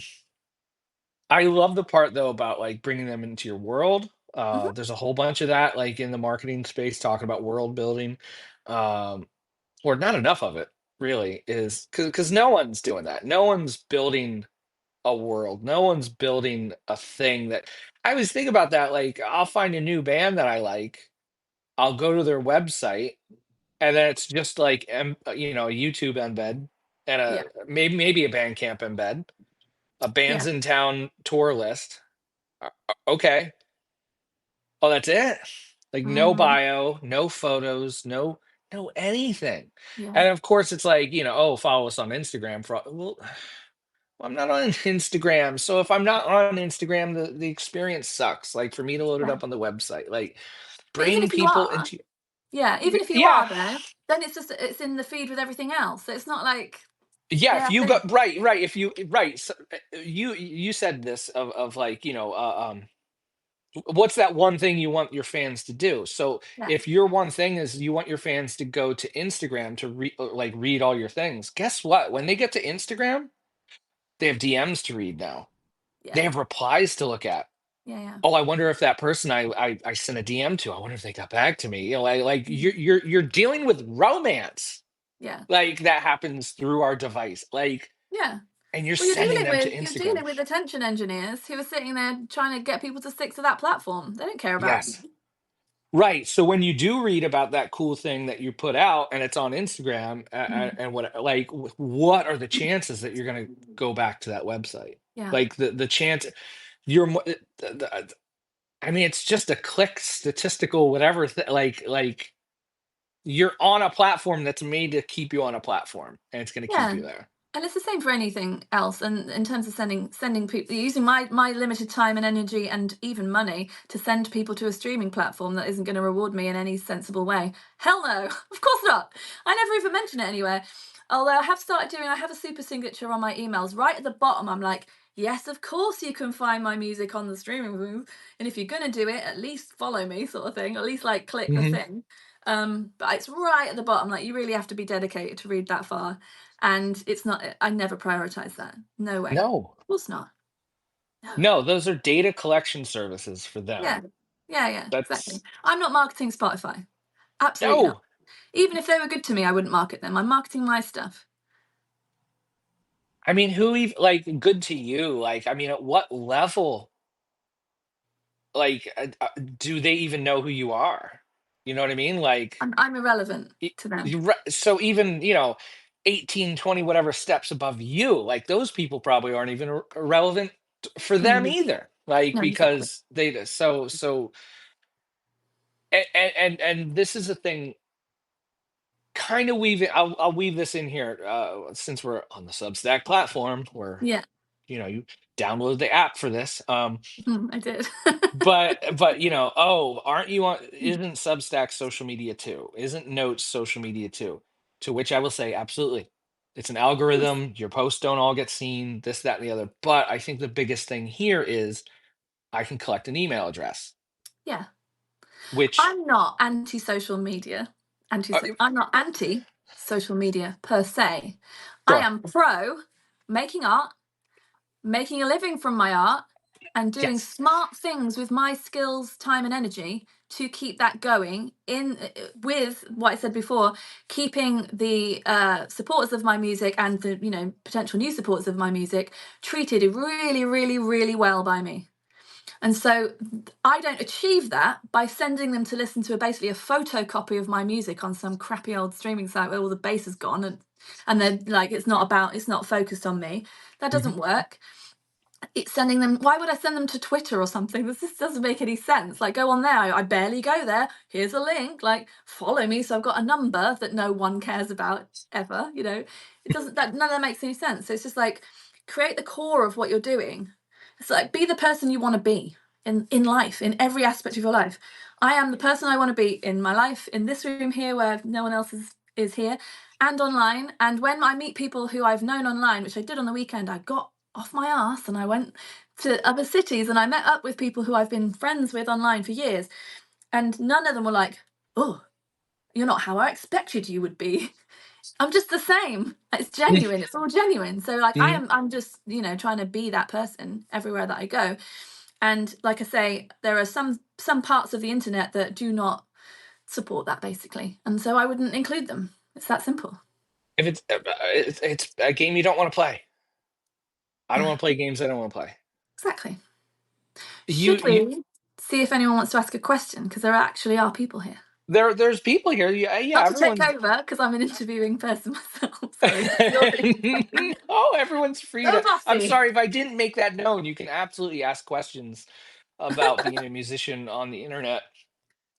I love the part though about like bringing them into your world. Hmm. There's a whole bunch of that like in the marketing space talking about world building. Um or not enough of it really is because no one's doing that. No one's building a world. No one's building a thing that I always think about that. Like I'll find a new band that I like. I'll go to their website and then it's just like a YouTube embed and Yeah. maybe a Bandcamp embed, a bands Yeah. in town tour list. Okay. Oh, that's it. Like no Hmm. bio, no photos, no. know anything. Yeah. And of course, it's like, oh, follow us on Instagram for well, I'm not on Instagram. So if I'm not on Instagram, the experience sucks. Like for me to load it Yeah. up on the website, like But even bring if you people are, into yeah, even if you yeah. are there, then it's just it's in the feed with everything else. So it's not like Yeah, they if have you to. go right, if you right, so, you said this of like, what's that one thing you want your fans to do? So Yeah. if your one thing is you want your fans to go to Instagram to read all your things, guess what? When they get to Instagram, they have DMs to read now. They Yeah. have replies to look at. Yeah. Yeah. Oh, I wonder if that person I sent a DM to, I wonder if they got back to me. Like Mhm. you're dealing with romance. Yeah. Like that happens through our device. Like, Yeah. and you're Well, sending them to you're Instagram. dealing with attention engineers who are sitting there trying to get people to stick to that platform. They don't care about you. Yes. Right. So when you do read about that cool thing that you put out and it's on Instagram Mhm. and what like what are the chances that you're going to go back to that website? Yeah. Like the chance you're I mean it's just a click statistical whatever like you're on a platform that's made to keep you on a platform and it's going to keep Yeah. you there. And it's the same for anything else. And in terms of sending people, using my limited time and energy and even money to send people to a streaming platform that isn't going to reward me in any sensible way. Hell no, of course not. I never even mention it anywhere. Although I have started doing, I have a super signature on my emails. Right at the bottom, I'm like, yes, of course you can find my music on the streaming room. And if you're gonna do it, at least follow me, sort of thing. At least like click the Hmm. thing. But it's right at the bottom. Like you really have to be dedicated to read that far. And it's not, I never prioritize that. No way. No. Of course not. No. No, those are data collection services for Yeah. them. Yeah, yeah, exactly. That's I'm not marketing Spotify. Absolutely not. no. Even if they were good to me, I wouldn't market them. I'm marketing my stuff. I mean, who even like good to you? Like, I mean, at what level like do they even know who you are? You know what I mean? Like I'm irrelevant to them. so even, 18, 20, whatever steps above you, like those people probably aren't even relevant for them Mm. either. Like No, exactly. because they so and this is a thing kind of weave it. I'll weave this in here since we're on the Substack platform where Yeah, you download the app for this. I did. But oh, aren't you on? Isn't Substack social media too? Isn't Notes social media too? To which I will say, absolutely. It's an algorithm. Your posts don't all get seen. This, that, and the other. But I think the biggest thing here is I can collect an email address, Yeah. which I'm not anti social media. uh, I'm not anti social media per se. I sure, am pro making art, making a living from my art, and doing yes, smart things with my skills, time, and energy to keep that going in with what I said before, keeping the supporters of my music and the potential new supporters of my music treated really, really, really well by me. And so I don't achieve that by sending them to listen to basically a photocopy of my music on some crappy old streaming site where all the bass is gone and they're like it's not focused on me. That hmm doesn't work. It's sending them, why would I send them to Twitter or something? This just doesn't make any sense. Like go on there. I barely go there. Here's a link. Like follow me. So I've got a number that no one cares about ever. It doesn't that none of that makes any sense. So it's just like create the core of what you're doing. It's like be the person you want to be in life, in every aspect of your life. I am the person I want to be in my life, in this room here where no one else is here, and online. And when I meet people who I've known online, which I did on the weekend, I got off my ass and I went to other cities and I met up with people who I've been friends with online for years. And none of them were like, oh, you're not how I expected you would be. I'm just the same. It's genuine. It's all genuine. So like hmm I'm just, trying to be that person everywhere that I go. And like I say, there are some parts of the internet that do not support that basically. And so I wouldn't include them. It's that simple. if it's a game you don't want to play. I don't Yeah, want to play games I don't want to play. exactly. You Should you we see if anyone wants to ask a question? Because there actually are people here. there's people here. Yeah, yeah, Not to take everyone's over, because I'm an interviewing person myself. Sorry. You're oh, everyone's free so to. I'm bossy. sorry if I didn't make that known. You can absolutely ask questions about being a musician on the internet.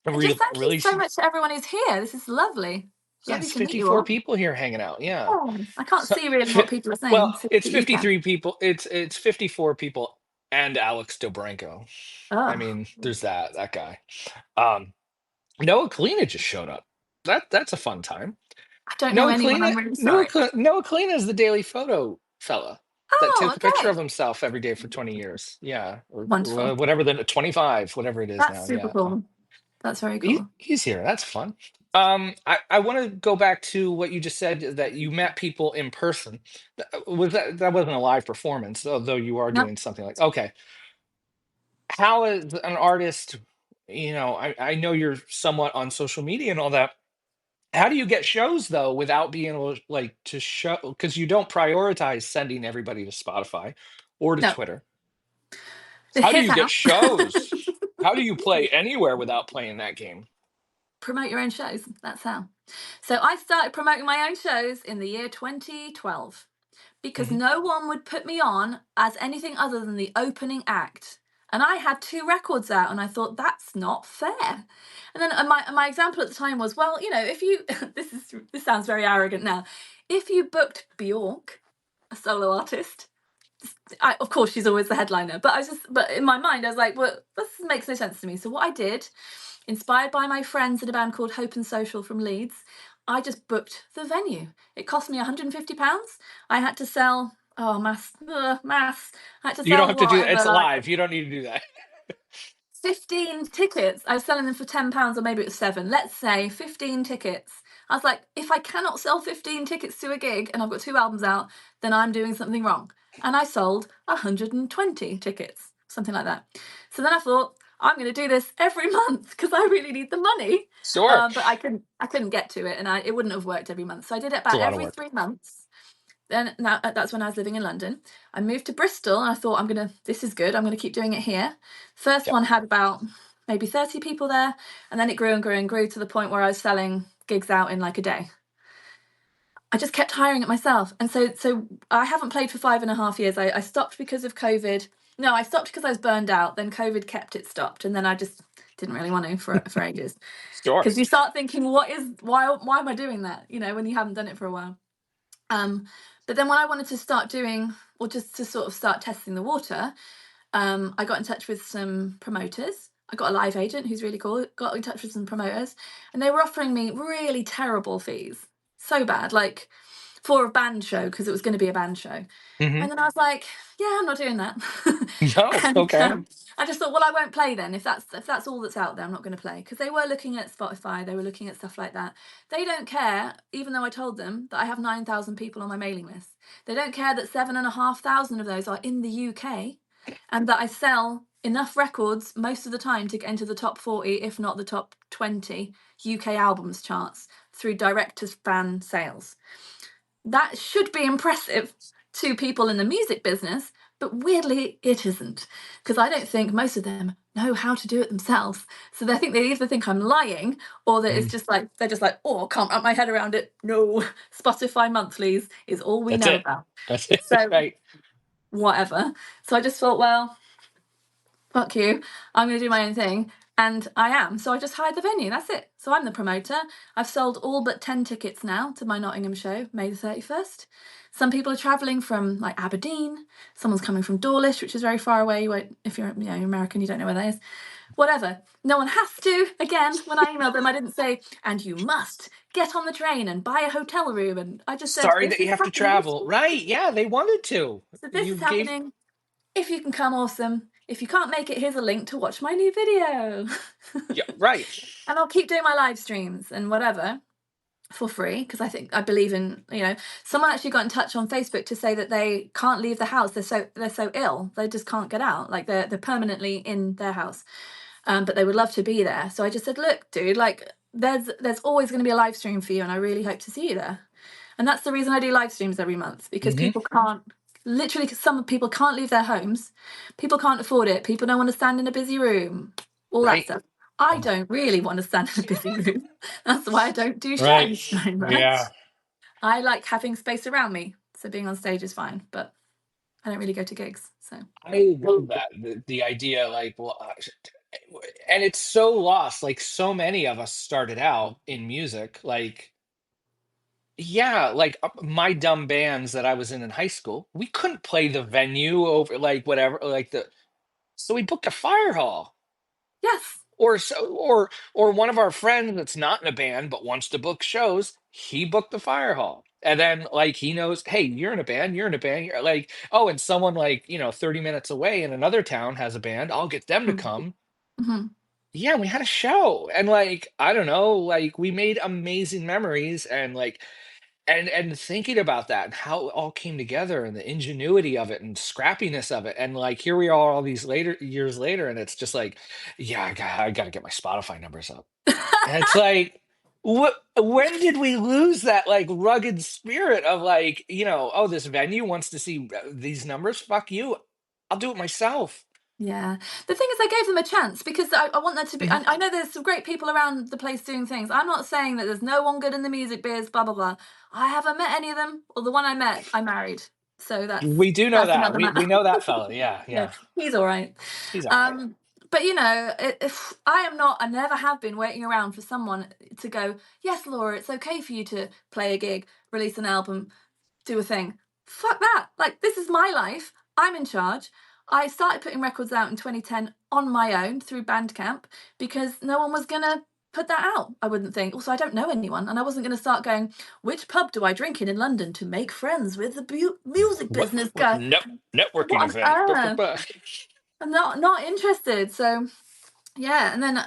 And just thank you Really, so much to everyone who's here. This is lovely. Yeah, Lovely it's to meet you 54 all. people here hanging out. Yeah. Oh, I can't So, see really what people are saying, well, so it's you can. 53 people. It's 54 people and Alex Dobranco. I Oh, mean, there's that guy. Um, Noah Kalina just showed up. That's a fun time. I don't know anyone. I'm really sorry. Noah Kalina is the Daily Photo fella that Oh, took a picture of okay. himself every day for 20 years. Yeah, or Wonderful. whatever the 25, whatever it is That's now. super Yeah. cool. That's very He, cool. he's here. That's fun. I want to go back to what you just said that you met people in person. Was that wasn't a live performance, although you are No, doing something like okay. How is an artist, I know you're somewhat on social media and all that. How do you get shows though without being able to, like to show because you don't prioritize sending everybody to Spotify or to no. Twitter? How do Here's you get how. shows? How do you play anywhere without playing that game? Promote your own shows. That's how. So I started promoting my own shows in the year 2012 because Mhm. no one would put me on as anything other than the opening act. And I had two records out, and I thought that's not fair. And then my example at the time was, well, if you this sounds very arrogant now, if you booked Bjork, a solo artist, of course she's always the headliner, but in my mind I was like, well, this makes no sense to me. So what I did, inspired by my friends in a band called Hope and Social from Leeds, I just booked the venue. It cost me £150. I had to sell, oh, maths. I had to You don't sell have to do whatever, it's like live. You don't need to do that. 15 tickets. I was selling them for £10, or maybe it was seven. Let's say 15 tickets. I was like, if I cannot sell 15 tickets to a gig and I've got two albums out, then I'm doing something wrong. And I sold 120 tickets, something like that. So then I thought, I'm going to do this every month because I really need the money. Sure. But I couldn't get to it, and it wouldn't have worked every month. So I did it It's a about lot of every work. 3 months. Then now that's when I was living in London. I moved to Bristol and I thought this is good. I'm gonna keep doing it here. First Yep. one had about maybe 30 people there, and then it grew and grew and grew to the point where I was selling gigs out in like a day. I just kept hiring it myself. And so I haven't played for 5.5 years. I stopped because of COVID. No, I stopped because I was burned out. Then COVID kept it stopped. And then I just didn't really want to for ages. Sure. Because you start thinking, why am I doing that? When you haven't done it for a while. Um, but then when I wanted to start doing, or just to sort of start testing the water, I got in touch with some promoters. I got a live agent who's really cool. Got in touch with some promoters, and they were offering me really terrible fees, so bad, like for a band show because it was going to be a band show. Hmm. And then I was like, yeah, I'm not doing that. No. and Okay. I just thought, well, I won't play then. If that's all that's out there, I'm not going to play, because they were looking at Spotify, they were looking at stuff like that. They don't care, even though I told them that I have 9,000 people on my mailing list. They don't care that 7,500 of those are in the UK, and that I sell enough records most of the time to get into the top 40, if not the top 20 UK albums charts through direct to fan sales. That should be impressive to people in the music business, but weirdly it isn't, because I don't think most of them know how to do it themselves. So they either think I'm lying, or that it's Mm. just like they're just like, oh, I can't wrap my head around it. No, Spotify monthlies is all we That's know it. about. That's it. So Right. whatever. So I just thought, well, fuck you, I'm going to do my own thing. And I am. So I just hired the venue. That's it. So I'm the promoter. I've sold all but 10 tickets now to my Nottingham show, May the 31st. Some people are travelling from like Aberdeen. Someone's coming from Dawlish, which is very far away. You won't, if you're American, you don't know where that is. Whatever. No one has to. Again, when I emailed them, I didn't say, and you must get on the train and buy a hotel room. And I just said, Sorry this that you is have to happening. travel. Right. Yeah, they wanted to. So this You is gave happening. If you can come, awesome. If you can't make it, here's a link to watch my new video. yeah, right. And I'll keep doing my live streams and whatever for free, because I believe in, someone actually got in touch on Facebook to say that they can't leave the house. They're so ill. They just can't get out. Like they're permanently in their house. But they would love to be there. So I just said, look, dude, like there's always going to be a live stream for you, and I really hope to see you there. And that's the reason I do live streams every month, because Hmm. people can't, literally, some people can't leave their homes, people can't afford it, people don't want to stand in a busy room, all that Right. stuff. I Oh, don't really want to stand in a busy room. That's why I don't do right. shows very much. Yeah. I like having space around me, so being on stage is fine, but I don't really go to gigs. So I love that. The idea, like, well, and it's so lost. Like, so many of us started out in music, like, yeah, like my dumb bands that I was in high school, we couldn't play the venue over like whatever, like the so we booked a fire hall. Yes. Or so, or one of our friends that's not in a band but wants to book shows, he booked the fire hall. And then like he knows, hey, you're in a band, you're in a band, you're like, oh, and someone like, 30 minutes away in another town has a band, I'll get them to come. Mm-hmm. Yeah, we had a show. And like, I don't know, like we made amazing memories and like and thinking about that and how it all came together and the ingenuity of it and scrappiness of it and like here we are all these later years later and it's just like yeah I gotta get my Spotify numbers up and it's like what when did we lose that like rugged spirit of like oh this venue wants to see these numbers, fuck you, I'll do it myself. Yeah. The thing is, I gave them a chance because I want there to be. Mhm. I know there's some great people around the place doing things. I'm not saying that there's no one good in the music biz, blah blah blah. I haven't met any of them. Or the one I met, I married. So We do know that's that, another we matter. know that fella, yeah, Yeah, yeah, he's all right. he's all right. Um, but if I am not, I never have been waiting around for someone to go. Yes, Laura, it's okay for you to play a gig, release an album, do a thing. Fuck that. Like, this is my life. I'm in charge. I started putting records out in 2010 on my own through Bandcamp because no one was going to put that out, I wouldn't think. Also, I don't know anyone, and I wasn't going to start going, which pub do I drink in London to make friends with the music business What guy? networking What event? on earth? I'm not interested. So yeah, and then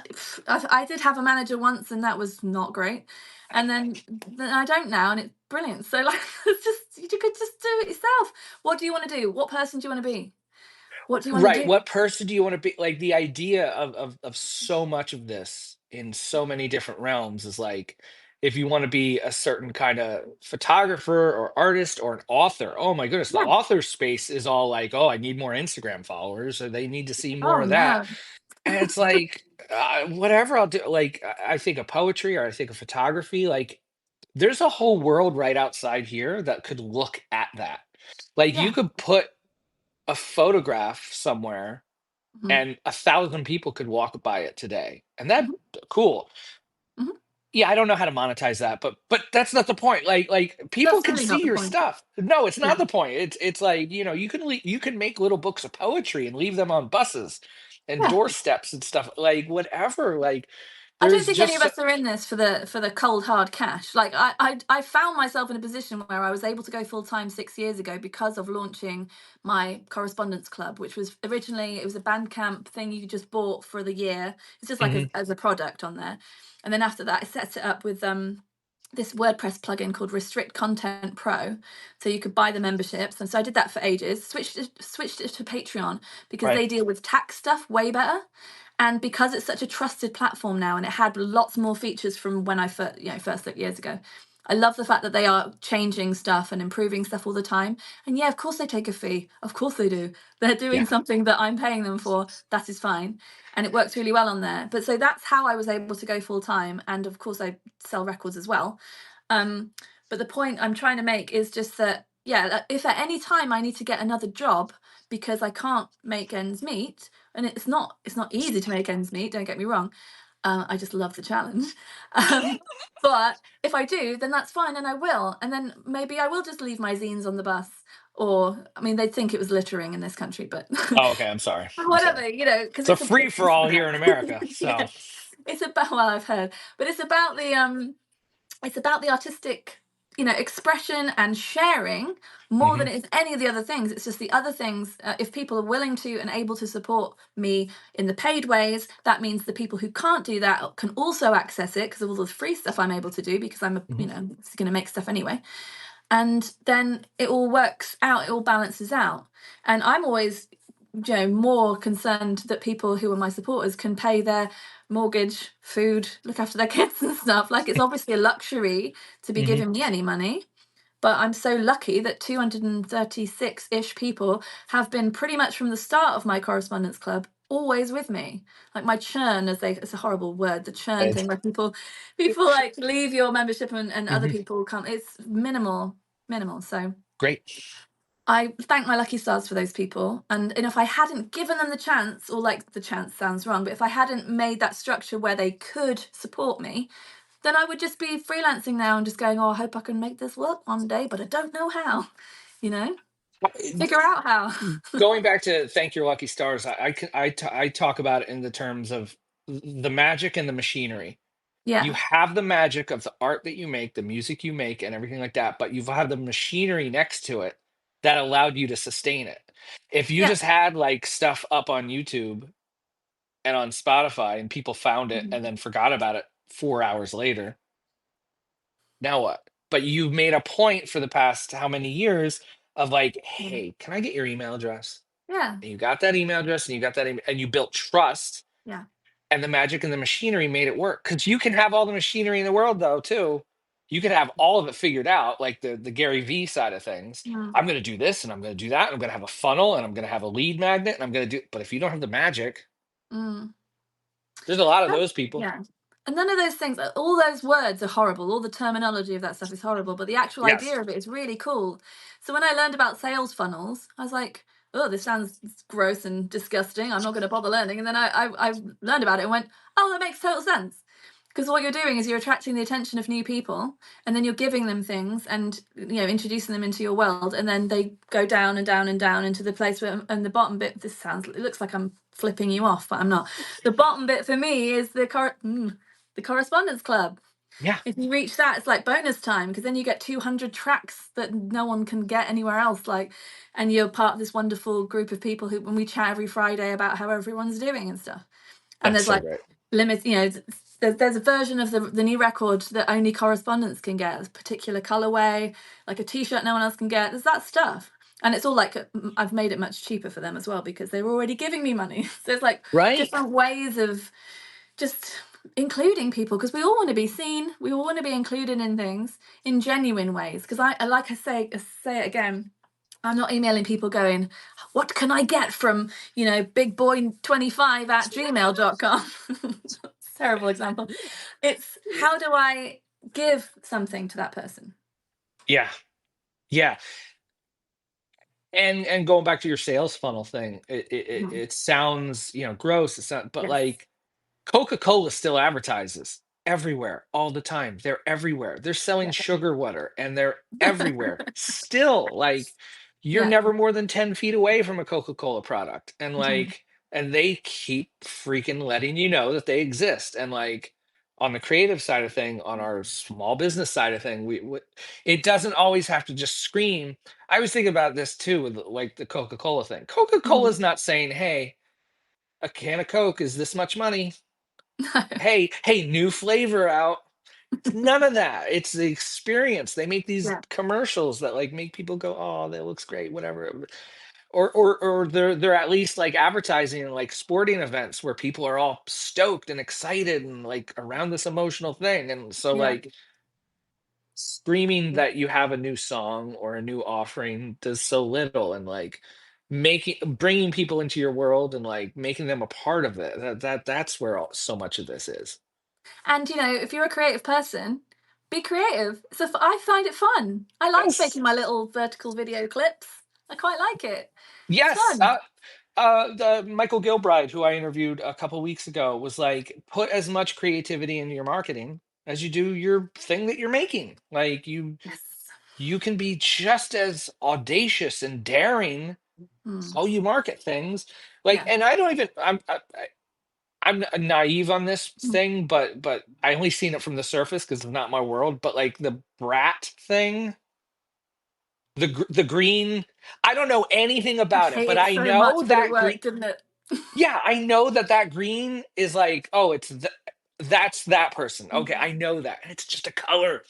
I did have a manager once, and that was not great. And then I don't now, and it's brilliant. So like, it's just you could just do it yourself. What do you want to do? What person do you want to be? What do you want to Right. do? What person do you want to be? Like the idea of so much of this in so many different realms is like if you want to be a certain kind of photographer or artist or an author, oh my goodness, the Yeah. author space is all like, oh, I need more Instagram followers or they need to see more Oh of that. no. And it's like, whatever I'll do. Like, I think of poetry or I think of photography. Like, there's a whole world right outside here that could look at that. Like, you Yeah. could put a photograph somewhere Hmm. and 1,000 people could walk by it today. And that Hmm. cool. Hmm. Yeah, I don't know how to monetize that, but that's not the point. Like people That's can really not see the your point. stuff. No, it's Yeah. not the point. It's like, you can you can make little books of poetry and leave them on buses and Yeah. doorsteps and stuff. Like whatever. Like I don't there's think any just of us are in this for the cold hard cash. Like I found myself in a position where I was able to go full time 6 years ago because of launching my correspondence club, which was originally it was a Bandcamp thing you just bought for the year. It's just like Mhm, as a product on there, and then after that I set it up with this WordPress plugin called Restrict Content Pro, so you could buy the memberships. And so I did that for ages. Switched it to Patreon because right. they deal with tax stuff way better, and because it's such a trusted platform now, and it had lots more features from when I first looked years ago. I love the fact that they are changing stuff and improving stuff all the time. And yeah, of course they take a fee. Of course they do. They're doing Yeah. something that I'm paying them for. That is fine. And it works really well on there. But so that's how I was able to go full time. And of course, I sell records as well. Um, but the point I'm trying to make is just that, yeah, if at any time I need to get another job because I can't make ends meet, and it's not easy to make ends meet, don't get me wrong. I just love the challenge. Um, but if I do, then that's fine, and I will. And then maybe I will just leave my zines on the bus. Or, I mean, they'd think it was littering in this country, but Oh, okay. I'm sorry. I'm sorry. whatever, because It's a it's a free for all here in America. yeah, So. it's about well, I've heard, but it's about the artistic expression and sharing more Mhm, than it is any of the other things. It's just the other things, if people are willing to and able to support me in the paid ways, that means the people who can't do that can also access it because of all the free stuff I'm able to do because I'm mhm. going to make stuff anyway. And then it all works out, it all balances out. And I'm always more concerned that people who are my supporters can pay their mortgage, food, look after their kids and stuff. Like, it's obviously a luxury to be Mhm. giving me any money. But I'm so lucky that 236-ish people have been pretty much from the start of my correspondence club always with me. Like, my churn, it's a horrible word, the churn Right. thing where people like leave your membership and other Mhm. people come. It's minimal. So Great. I thank my lucky stars for those people. And if I hadn't given them the chance, or like the chance sounds wrong, but if I hadn't made that structure where they could support me, then I would just be freelancing now and just going, oh, I hope I can make this work one day, but I don't know how, you know, figure out how. Going back to thank your lucky stars, I talk about it in the terms of the magic and the machinery. You Yeah. have the magic of the art that you make, the music you make, and everything like that, but you've had the machinery next to it that allowed you to sustain it. If you Yeah. just had like stuff up on YouTube and on Spotify and people found it Mhm. and then forgot about it 4 hours later, now what? But you've made a point for the past how many years of like, Yeah. hey, can I get your email address? Yeah. And you got that email address and you got that email, and you built trust, Yeah. and the magic and the machinery made it work. Because you can have all the machinery in the world though too. You can have all of it figured out, like the Gary V side of things. Mm. I'm going to do this and I'm going to do that, and I'm going to have a funnel and I'm going to have a lead magnet and I'm going to do, but if you don't have the magic, Mm. there's a lot of None- those people. Yeah. And none of those things, all those words are horrible. All the terminology of that stuff is horrible, but the actual Yes. idea of it is really cool. So when I learned about sales funnels, I was like, oh, this sounds gross and disgusting. I'm not going to bother learning. And then I learned about it and went, oh, that makes total sense. Because what you're doing is you're attracting the attention of new people, and then you're giving them things and introducing them into your world, and then they go down and down and down into the place where, and the bottom bit, this sounds, it looks like I'm flipping you off, but I'm not. The bottom bit for me is the correspondence club. Yeah. If you reach that, it's like bonus time, because then you get 200 tracks that no one can get anywhere else. Like, and you're part of this wonderful group of people who, when we chat every Friday about how everyone's doing and stuff. And That's there's so like great. limits, there's a version of the new record that only correspondents can get, a particular colorway, like a t-shirt no one else can get. There's that stuff. And it's all like, I've made it much cheaper for them as well because they were already giving me money. So it's like Right. different ways of just including people, because we all want to be seen, we all want to be included in things in genuine ways. Because I like I say it again, I'm not emailing people going, what can I get from bigboy25@gmail.com. Terrible example. It's how do I give something to that person. Yeah. Yeah. And going back to your sales funnel thing, Mhm. it sounds, gross. It's not, but Yes. like Coca-Cola still advertises everywhere all the time. They're everywhere. They're selling Yeah. sugar water and they're everywhere. Still, like you're Yeah. never more than 10 feet away from a Coca-Cola product. And Mhm. like, and they keep freaking letting you know that they exist. And like on the creative side of thing, on our small business side of thing, it doesn't always have to just scream. I was thinking about this too with like the Coca-Cola thing. Mhm. Coca-Cola's not saying, hey, a can of Coke is this much money. Hey, new flavor out. It's none of that. It's the experience. They make these Yeah. commercials that like make people go, "Oh, that looks great," whatever. Or they're at least like advertising like sporting events where people are all stoked and excited and like around this emotional thing. And so Yeah. like screaming that you have a new song or a new offering does so little, and like bringing people into your world and like making them a part of it. That's where so much of this is. And if you're a creative person, be creative. So I find it fun. I like Yes. making my little vertical video clips. I quite like it. It's Yes. fun. The Michael Gilbride, who I interviewed a couple weeks ago, was like, put as much creativity into your marketing as you do your thing that you're making. Like Yes. you can be just as audacious and daring Mm. how you market things. Like, Yeah. and I don't even I'm naive on this Mm. thing, but I only seen it from the surface because it's not my world. But like the brat thing, the green, I don't know anything I about it, but hated I so know much, but it that green. worked, didn't it? Yeah, I know that green is like, oh, that's that person. Okay, Mm. I know that. And it's just a color,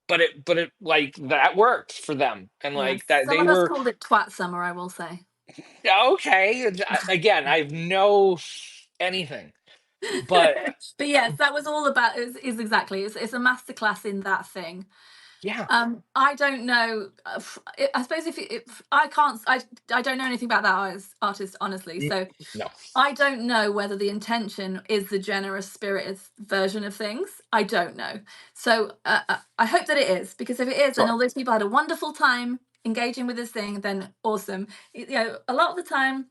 but it like that worked for them, and Yeah. like that Some they of us were called it twat summer, I will say. okay. Again, I have no anything, but But yes, that was all about is exactly it's a masterclass in that thing. yeah, I don't know. I suppose if I can't, I don't know anything about that artist honestly. n- So no, I don't know whether the intention is the generous spirited version of things. I don't know. So I hope that it is, because if it is, and sure, all those people had a wonderful time engaging with this thing, then awesome. A lot of the time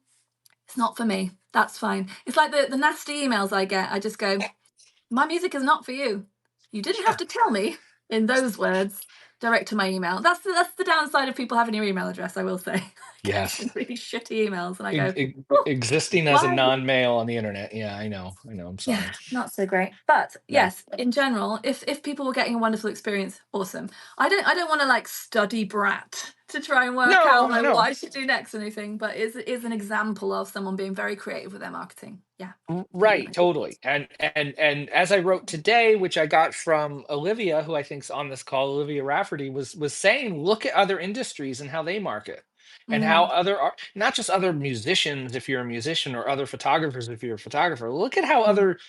it's not for me. That's fine. It's like the nasty emails I get. I just go, my music is not for you. You didn't have Yeah. to tell me in those words. Direct to my email. That's the downside of people having your email address. I will say, I get some Yes. really shitty emails, and I E- go, e- oh, existing as a why? non-male on the internet. Yeah, I know. I know. I'm Yeah, sorry. not so great. But Yeah. yes, in general, if people were getting a wonderful experience, awesome. I don't want to like study brat to try and work No, out no, like what no. I should do next or anything, but is an example of someone being very creative with their marketing. Yeah, really Right, amazing. totally. And as I wrote today, which I got from Olivia, who I think's on this call, Olivia Rafferty, was saying, look at other industries and how they market, and how Mm, other not just other musicians, if you're a musician, or other photographers, if you're a photographer. Look at how mm. other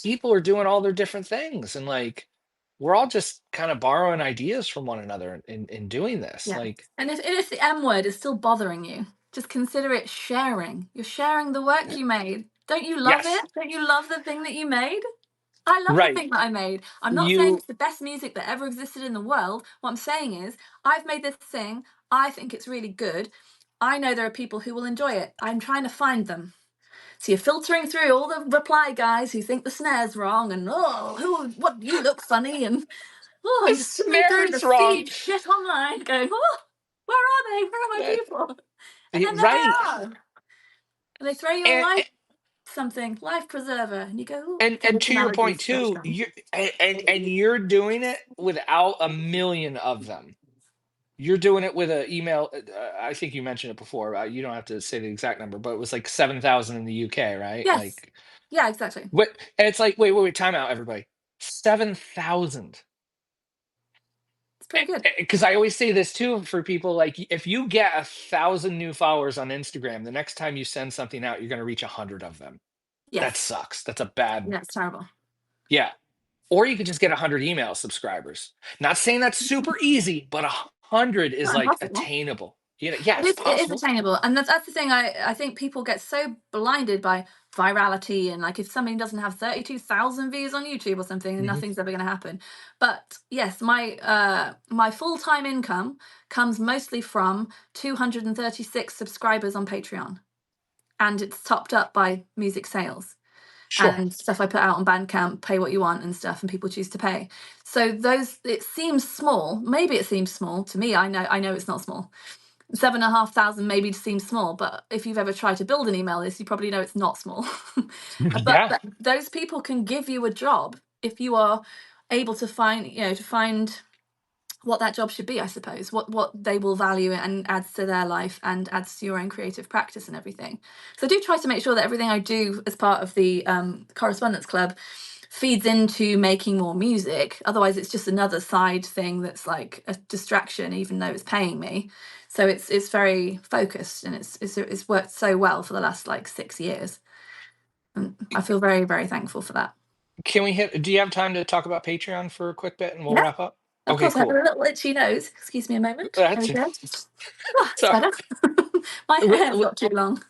people are doing all their different things, and like we're all just kind of borrowing ideas from one another in doing this. Yeah. Like, And if the M word is still bothering you, just consider it sharing. You're sharing the work you made. Don't you love yes, it? Don't you love the thing that you made? I love the right. thing that I made. I'm not saying You it's the best music that ever existed in the world. What I'm saying is, I've made this thing. I think it's really good. I know there are people who will enjoy it. I'm trying to find them. So you're filtering through all the reply guys who think the snare's wrong and what you look funny and the you're skimming through the snare's wrong. feed shit online, going, where are they? Where are my Uh, people? And then there right. they are, and they throw you a And life something, life preserver, and you go, and get to some your point allergies stretched too, on. and you're doing it without a million of them. You're doing it with an email. I think you mentioned it before. You don't have to say the exact number, but it was like 7,000 in the UK, right? Yes. Like Yeah, exactly. what? And it's like, wait, time out, everybody. 7,000. It's pretty good. Because I always say this too for people. Like, if you get 1,000 new followers on Instagram, the next time you send something out, you're going to reach 100 of them. That Yes. sucks. That's a bad. Yeah, it's terrible. Yeah. Or you could just get 100 email subscribers. Not saying that's super easy, but 100 is Not like impossible. attainable. Yeah, It it's is, it is possible. attainable, and that's the thing. I think people get so blinded by virality and like if something doesn't have 32,000 views on YouTube or something, then Mhm. nothing's ever going to happen. But yes, my full time income comes mostly from 236 subscribers on Patreon, and it's topped up by music sales Sure. and stuff I put out on Bandcamp, pay what you want and stuff, and people choose to pay. So those, it seems small. Maybe it seems small to me. I know it's not small. 7,500 maybe seems small, but if you've ever tried to build an email list, you probably know it's not small. but Yeah. those people can give you a job if you are able to find what that job should be, I suppose, what they will value and adds to their life and adds to your own creative practice and everything. So I do try to make sure that everything I do as part of the correspondence club feeds into making more music. Otherwise, it's just another side thing that's like a distraction, even though it's paying me. So it's very focused, and it's worked so well for the last like 6 years. And I feel very, very thankful for that. Can we hit? Do you have time to talk about Patreon for a quick bit and we'll Yeah, wrap up? of Okay, course. I have a cool. little itchy nose. Excuse me a moment. There we That's go. Oh, it's sorry. better. My hair's got too long.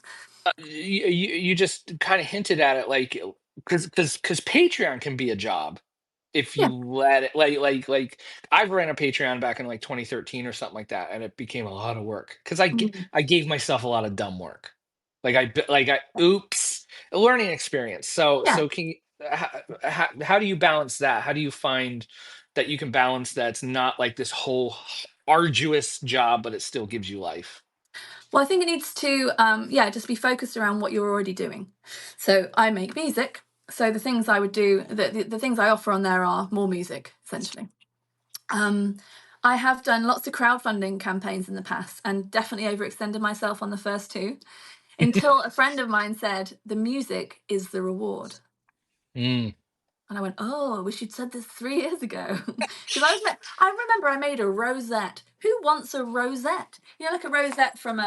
You just kind of hinted at it, like, because Patreon can be a job if Yeah. you let it, like I've ran a Patreon back in like 2013 or something like that, and it became a lot of work because Mm. I gave myself a lot of dumb work. Like I oops, a learning experience. Yeah. So can you, how do you balance that? How do you find that you can balance that it's not like this whole arduous job, but it still gives you life? Well, I think it needs to, yeah, just be focused around what you're already doing. So I make music. So the things I would do, the things I offer on there are more music, essentially. Um, I have done lots of crowdfunding campaigns in the past and definitely overextended myself on the first two until a friend of mine said, the music is the reward. Mm. And I went, oh, I wish you'd said this 3 years ago. Because I remember I made a rosette. Who wants a rosette? You know, like a rosette from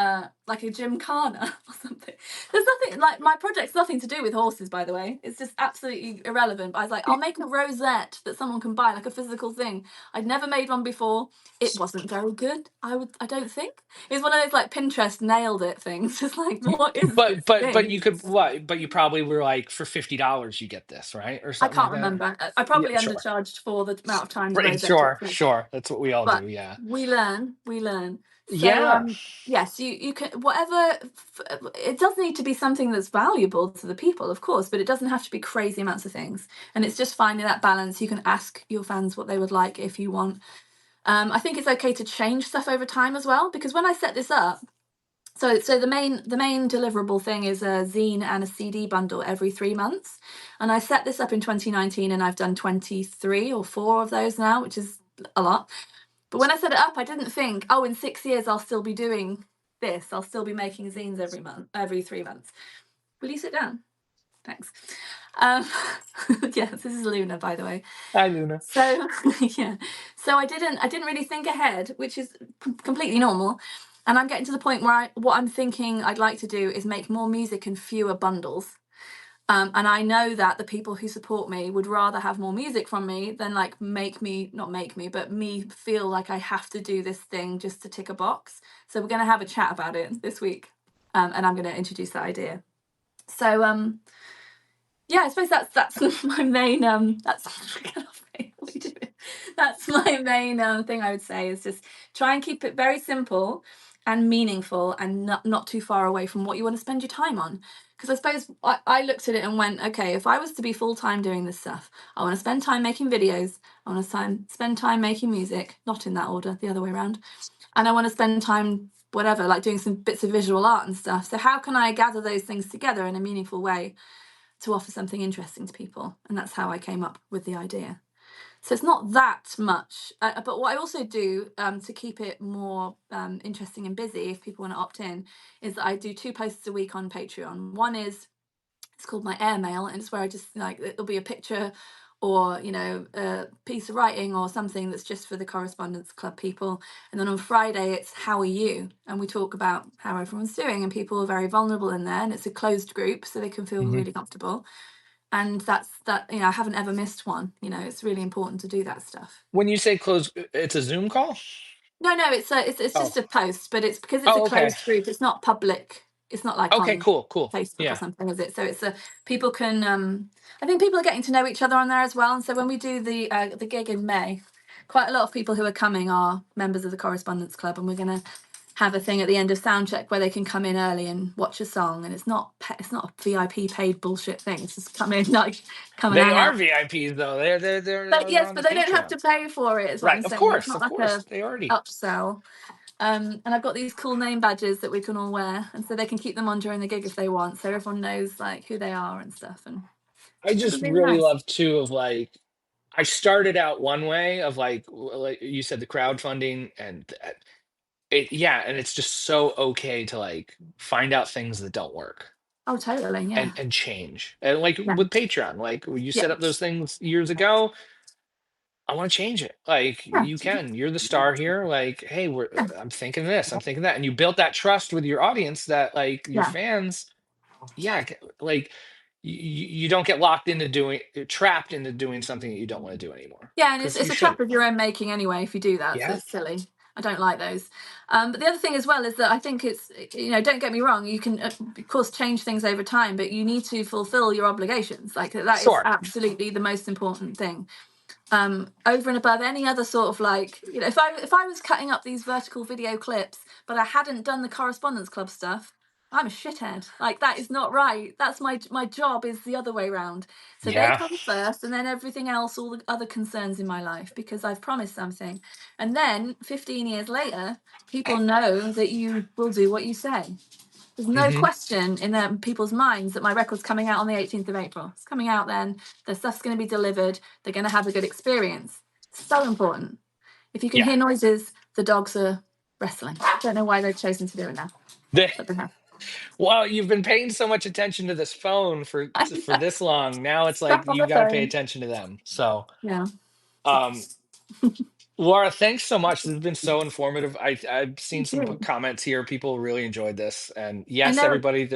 like a gymkhana or something. There's nothing, like, my project's nothing to do with horses, by the way. It's just absolutely irrelevant. But I was like, I'll make a rosette that someone can buy, like a physical thing. I'd never made one before. It wasn't very good, I don't think. It's one of those like Pinterest nailed it things. Just like, what is this But thing? you could what? But you probably were like, for $50 you get this, right, or I something like can't that. remember. I Yeah, probably sure. undercharged for the amount of time the Right, rosette took. sure. That's what we all But do. Yeah. we learn. So Yeah. yes, you can whatever. It does need to be something that's valuable to the people, of course, but it doesn't have to be crazy amounts of things. And it's just finding that balance. You can ask your fans what they would like if you want. I think it's okay to change stuff over time as well, because when I set this up, so the main deliverable thing is a zine and a CD bundle every 3 months, and I set this up in 2019, and I've done 23 or 4 of those now, which is a lot. But when I set it up, I didn't think, oh, in 6 years I'll still be doing this. I'll still be making zines every month, every 3 months. Will you sit down? Thanks. Um, yes, this is Luna, by the way. Hi, Luna. So yeah, so I didn't really think ahead, which is completely normal. And I'm getting to the point where what I'm thinking I'd like to do is make more music and fewer bundles. And I know that the people who support me would rather have more music from me than like make me, not make me, but me feel like I have to do this thing just to tick a box. So we're going to have a chat about it this week. And I'm going to introduce that idea. So yeah, I suppose that's my main that's what are you doing? That's my main thing I would say is just try and keep it very simple and meaningful and not too far away from what you want to spend your time on. Because I suppose I looked at it and went, okay, if I was to be full time doing this stuff, I want to spend time making videos, I want to spend time making music, not in that order, the other way around, and I want to spend time whatever, like doing some bits of visual art and stuff. So how can I gather those things together in a meaningful way to offer something interesting to people? And that's how I came up with the idea. So it's not that much, but what I also do to keep it more interesting and busy, if people want to opt in, is that I do 2 posts a week on Patreon. One is, it's called my airmail, and it's where I just like, it'll be a picture or a piece of writing or something that's just for the Correspondence Club people. And then on Friday it's how are you, and we talk about how everyone's doing, and people are very vulnerable in there, and it's a closed group so they can feel Hmm. really comfortable. And that's that. I haven't ever missed one. It's really important to do that stuff. When you say close, it's a Zoom call? No, it's Oh. just a post, but it's because it's a Oh, okay. closed group. It's not public. It's not like Okay, on cool, cool. Facebook or Yeah. something, is it? So it's a people can. I think people are getting to know each other on there as well. And so when we do the gig in May, quite a lot of people who are coming are members of the Correspondence Club, and we're going to have a thing at the end of soundcheck where they can come in early and watch a song, and it's not a VIP paid bullshit thing. It's just come in, like, come and They hang are out. VIPs though. But They're yes, on the but they don't have Patreon. to pay for it, is what Right. I'm Of saying. It's course. not Of like course. a They already. upsell. And I've got these cool name badges that we can all wear, and so they can keep them on during the gig if they want, so everyone knows like who they are and stuff, and I it'll just be really nice. love too of like I started out one way of like you said the crowdfunding and yeah, and it's just so okay to like find out things that don't work Oh, totally, yeah, and change. And like yeah, with Patreon, like when you yeah, set up those things years ago, I want to change it. Like yeah, you're the star here. Like, hey, yeah, I'm thinking this, I'm thinking that, and you built that trust with your audience that like your yeah. fans, yeah, like you don't get locked into doing trapped into doing something that you don't want to do anymore Yeah, and it's because you it's a trap shouldn't. of your own making anyway if you do that. So Yeah, it's silly. I don't like those. But the other thing as well is that I think it's, don't get me wrong, you can of course change things over time, but you need to fulfill your obligations. Like that is sure. absolutely the most important thing. Over and above any other sort of, like, if I was cutting up these vertical video clips but I hadn't done the Correspondence Club stuff, I'm a shithead. Like, that is not right. That's my job is the other way around. So they Yeah. come first, and then everything else, all the other concerns in my life, because I've promised something. And then 15 years later, people know that you will do what you say. There's no Hmm. question in people's minds that my record's coming out on the 18th of April. It's coming out then. The stuff's going to be delivered. They're going to have a good experience. So important. If you can Yeah. hear noises, the dogs are wrestling. I don't know why they've chosen to do it now, The, but they have. well, you've been paying so much attention to this phone I for know. this long. Now it's like Stuff on you the got to pay phone. attention to them. So, Yeah. um, Laura, thanks so much. This has been so informative. I've seen Thank some you. comments here. People really enjoyed this, and I yes, know. everybody,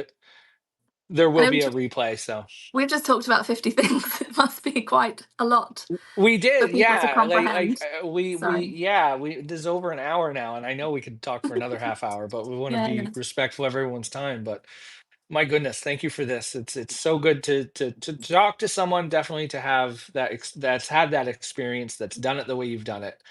there I will know. be a replay. So We've just talked about 50 things. It must be quite a lot we for did, people to yeah. comprehend. We Sorry. yeah. We This is over an hour now, and I know we could talk for another half hour, but we want to Yeah, yeah. be respectful of everyone's time. But my goodness, thank you for this. It's so good to talk to someone, definitely to have that's had that experience, that's done it the way you've done it,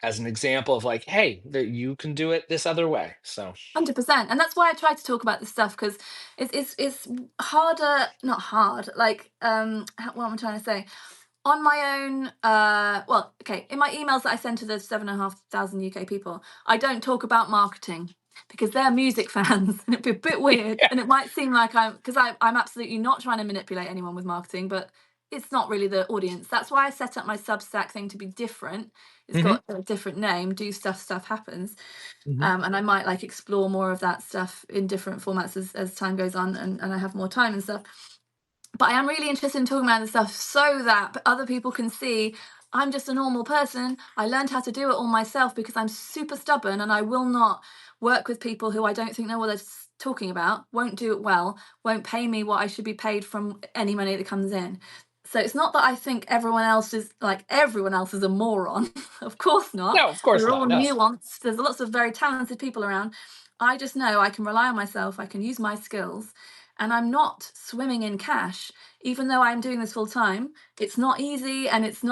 as an example of like, hey, that you can do it this other way. So 100%. And that's why I try to talk about this stuff, because it's harder, not hard, like what am I trying to say? On my own, well, okay, in my emails that I send to the 7,500 UK people, I don't talk about marketing because they're music fans and it'd be a bit weird. yeah. And it might seem like I'm absolutely not trying to manipulate anyone with marketing, but it's not really the audience. That's why I set up my Substack thing to be different. It's Hmm. got a different name, Do Stuff, Stuff Happens. Hmm. And I might like explore more of that stuff in different formats as time goes on, and I have more time and stuff. But I am really interested in talking about this stuff so that other people can see I'm just a normal person. I learned how to do it all myself because I'm super stubborn and I will not work with people who I don't think know what they're talking about, won't do it well, won't pay me what I should be paid from any money that comes in. So it's not that I think everyone else is a moron. Of course not. No, of course We're all not. No. nuanced. There's lots of very talented people around. I just know I can rely on myself. I can use my skills, and I'm not swimming in cash, even though I'm doing this full time. It's not easy, and there's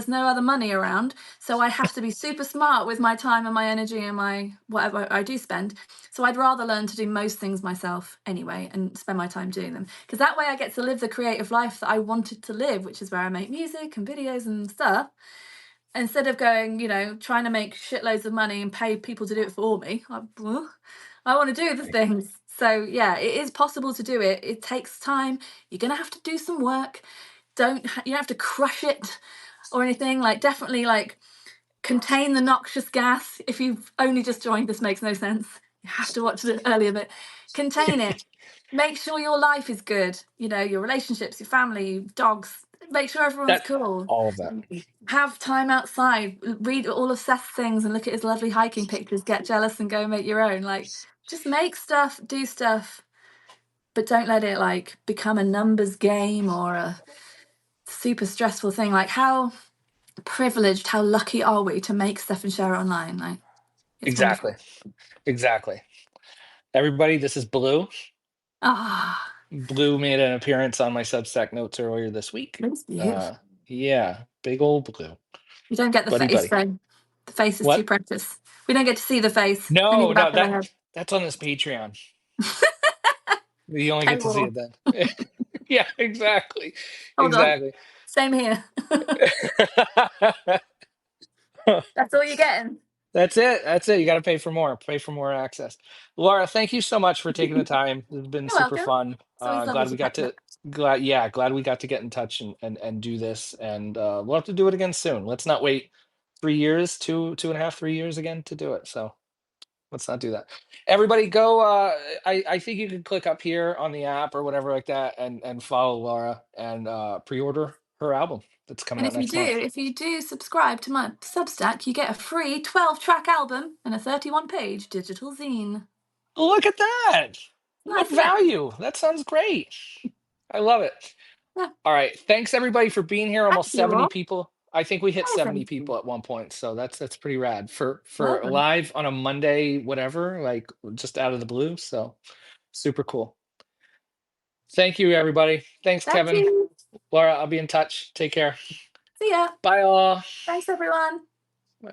no other money around. So I have to be super smart with my time and my energy and my whatever I do spend. So I'd rather learn to do most things myself anyway and spend my time doing them. Because that way I get to live the creative life that I wanted to live, which is where I make music and videos and stuff. Instead of going, trying to make shitloads of money and pay people to do it for me. I want to do the things. So yeah, it is possible to do it. It takes time. You're gonna have to do some work. You don't have to crush it or anything. Like, definitely, like, contain the noxious gas. If you've only just joined, this makes no sense. You have to watch the earlier bit. Contain it. Make sure your life is good. Your relationships, your family, your dogs. Make sure everyone's That cool. all of that. Have time outside. Read all of Seth's things and look at his lovely hiking pictures. Get jealous and go make your own. Like, just make stuff, do stuff, but don't let it like become a numbers game or a super stressful thing. Like, how privileged, how lucky are we to make stuff and share it online? Like, it's Exactly. wonderful. Exactly. Everybody, this is Blue. Ah, Blue made an appearance on my Substack notes earlier this week. it's beautiful. Yeah, big old Blue. You don't get the Buddy, face buddy. though. The face is too What? precious. We don't get to see the face, only No, the back no, of the head. that's on this Patreon. You only get to see Paywall. it then. Yeah, exactly. Hold on. Exactly. Same here. That's all you're getting. That's it. That's it. You got to pay for more. Pay for more access. Laura, thank you so much for taking the time. It's been You're super welcome. fun. It's always lovely Glad to we got catch to up. glad we got to get in touch and do this. And we'll have to do it again soon. Let's not wait 3 years, 2.5, 3 years again to do it. So let's not do that. Everybody go. I think you can click up here on the app or whatever like that and follow Laura and pre-order her album that's coming And out next month. if you do subscribe to my Substack, you get a free 12-track album and a 31-page digital zine. Look at that. What Nice, isn't it? value. That sounds great. I love it. Yeah. All right. Thanks everybody for being here. Thank Almost you 70 all. people. I think we hit Oh, 70 thank you. people at one point. So that's pretty rad for Welcome. live on a Monday, whatever, like just out of the blue. So super cool. Thank you, everybody. Thanks, Thank Kevin. you. Laura, I'll be in touch. Take care. See ya. Bye all. Thanks, everyone. Bye.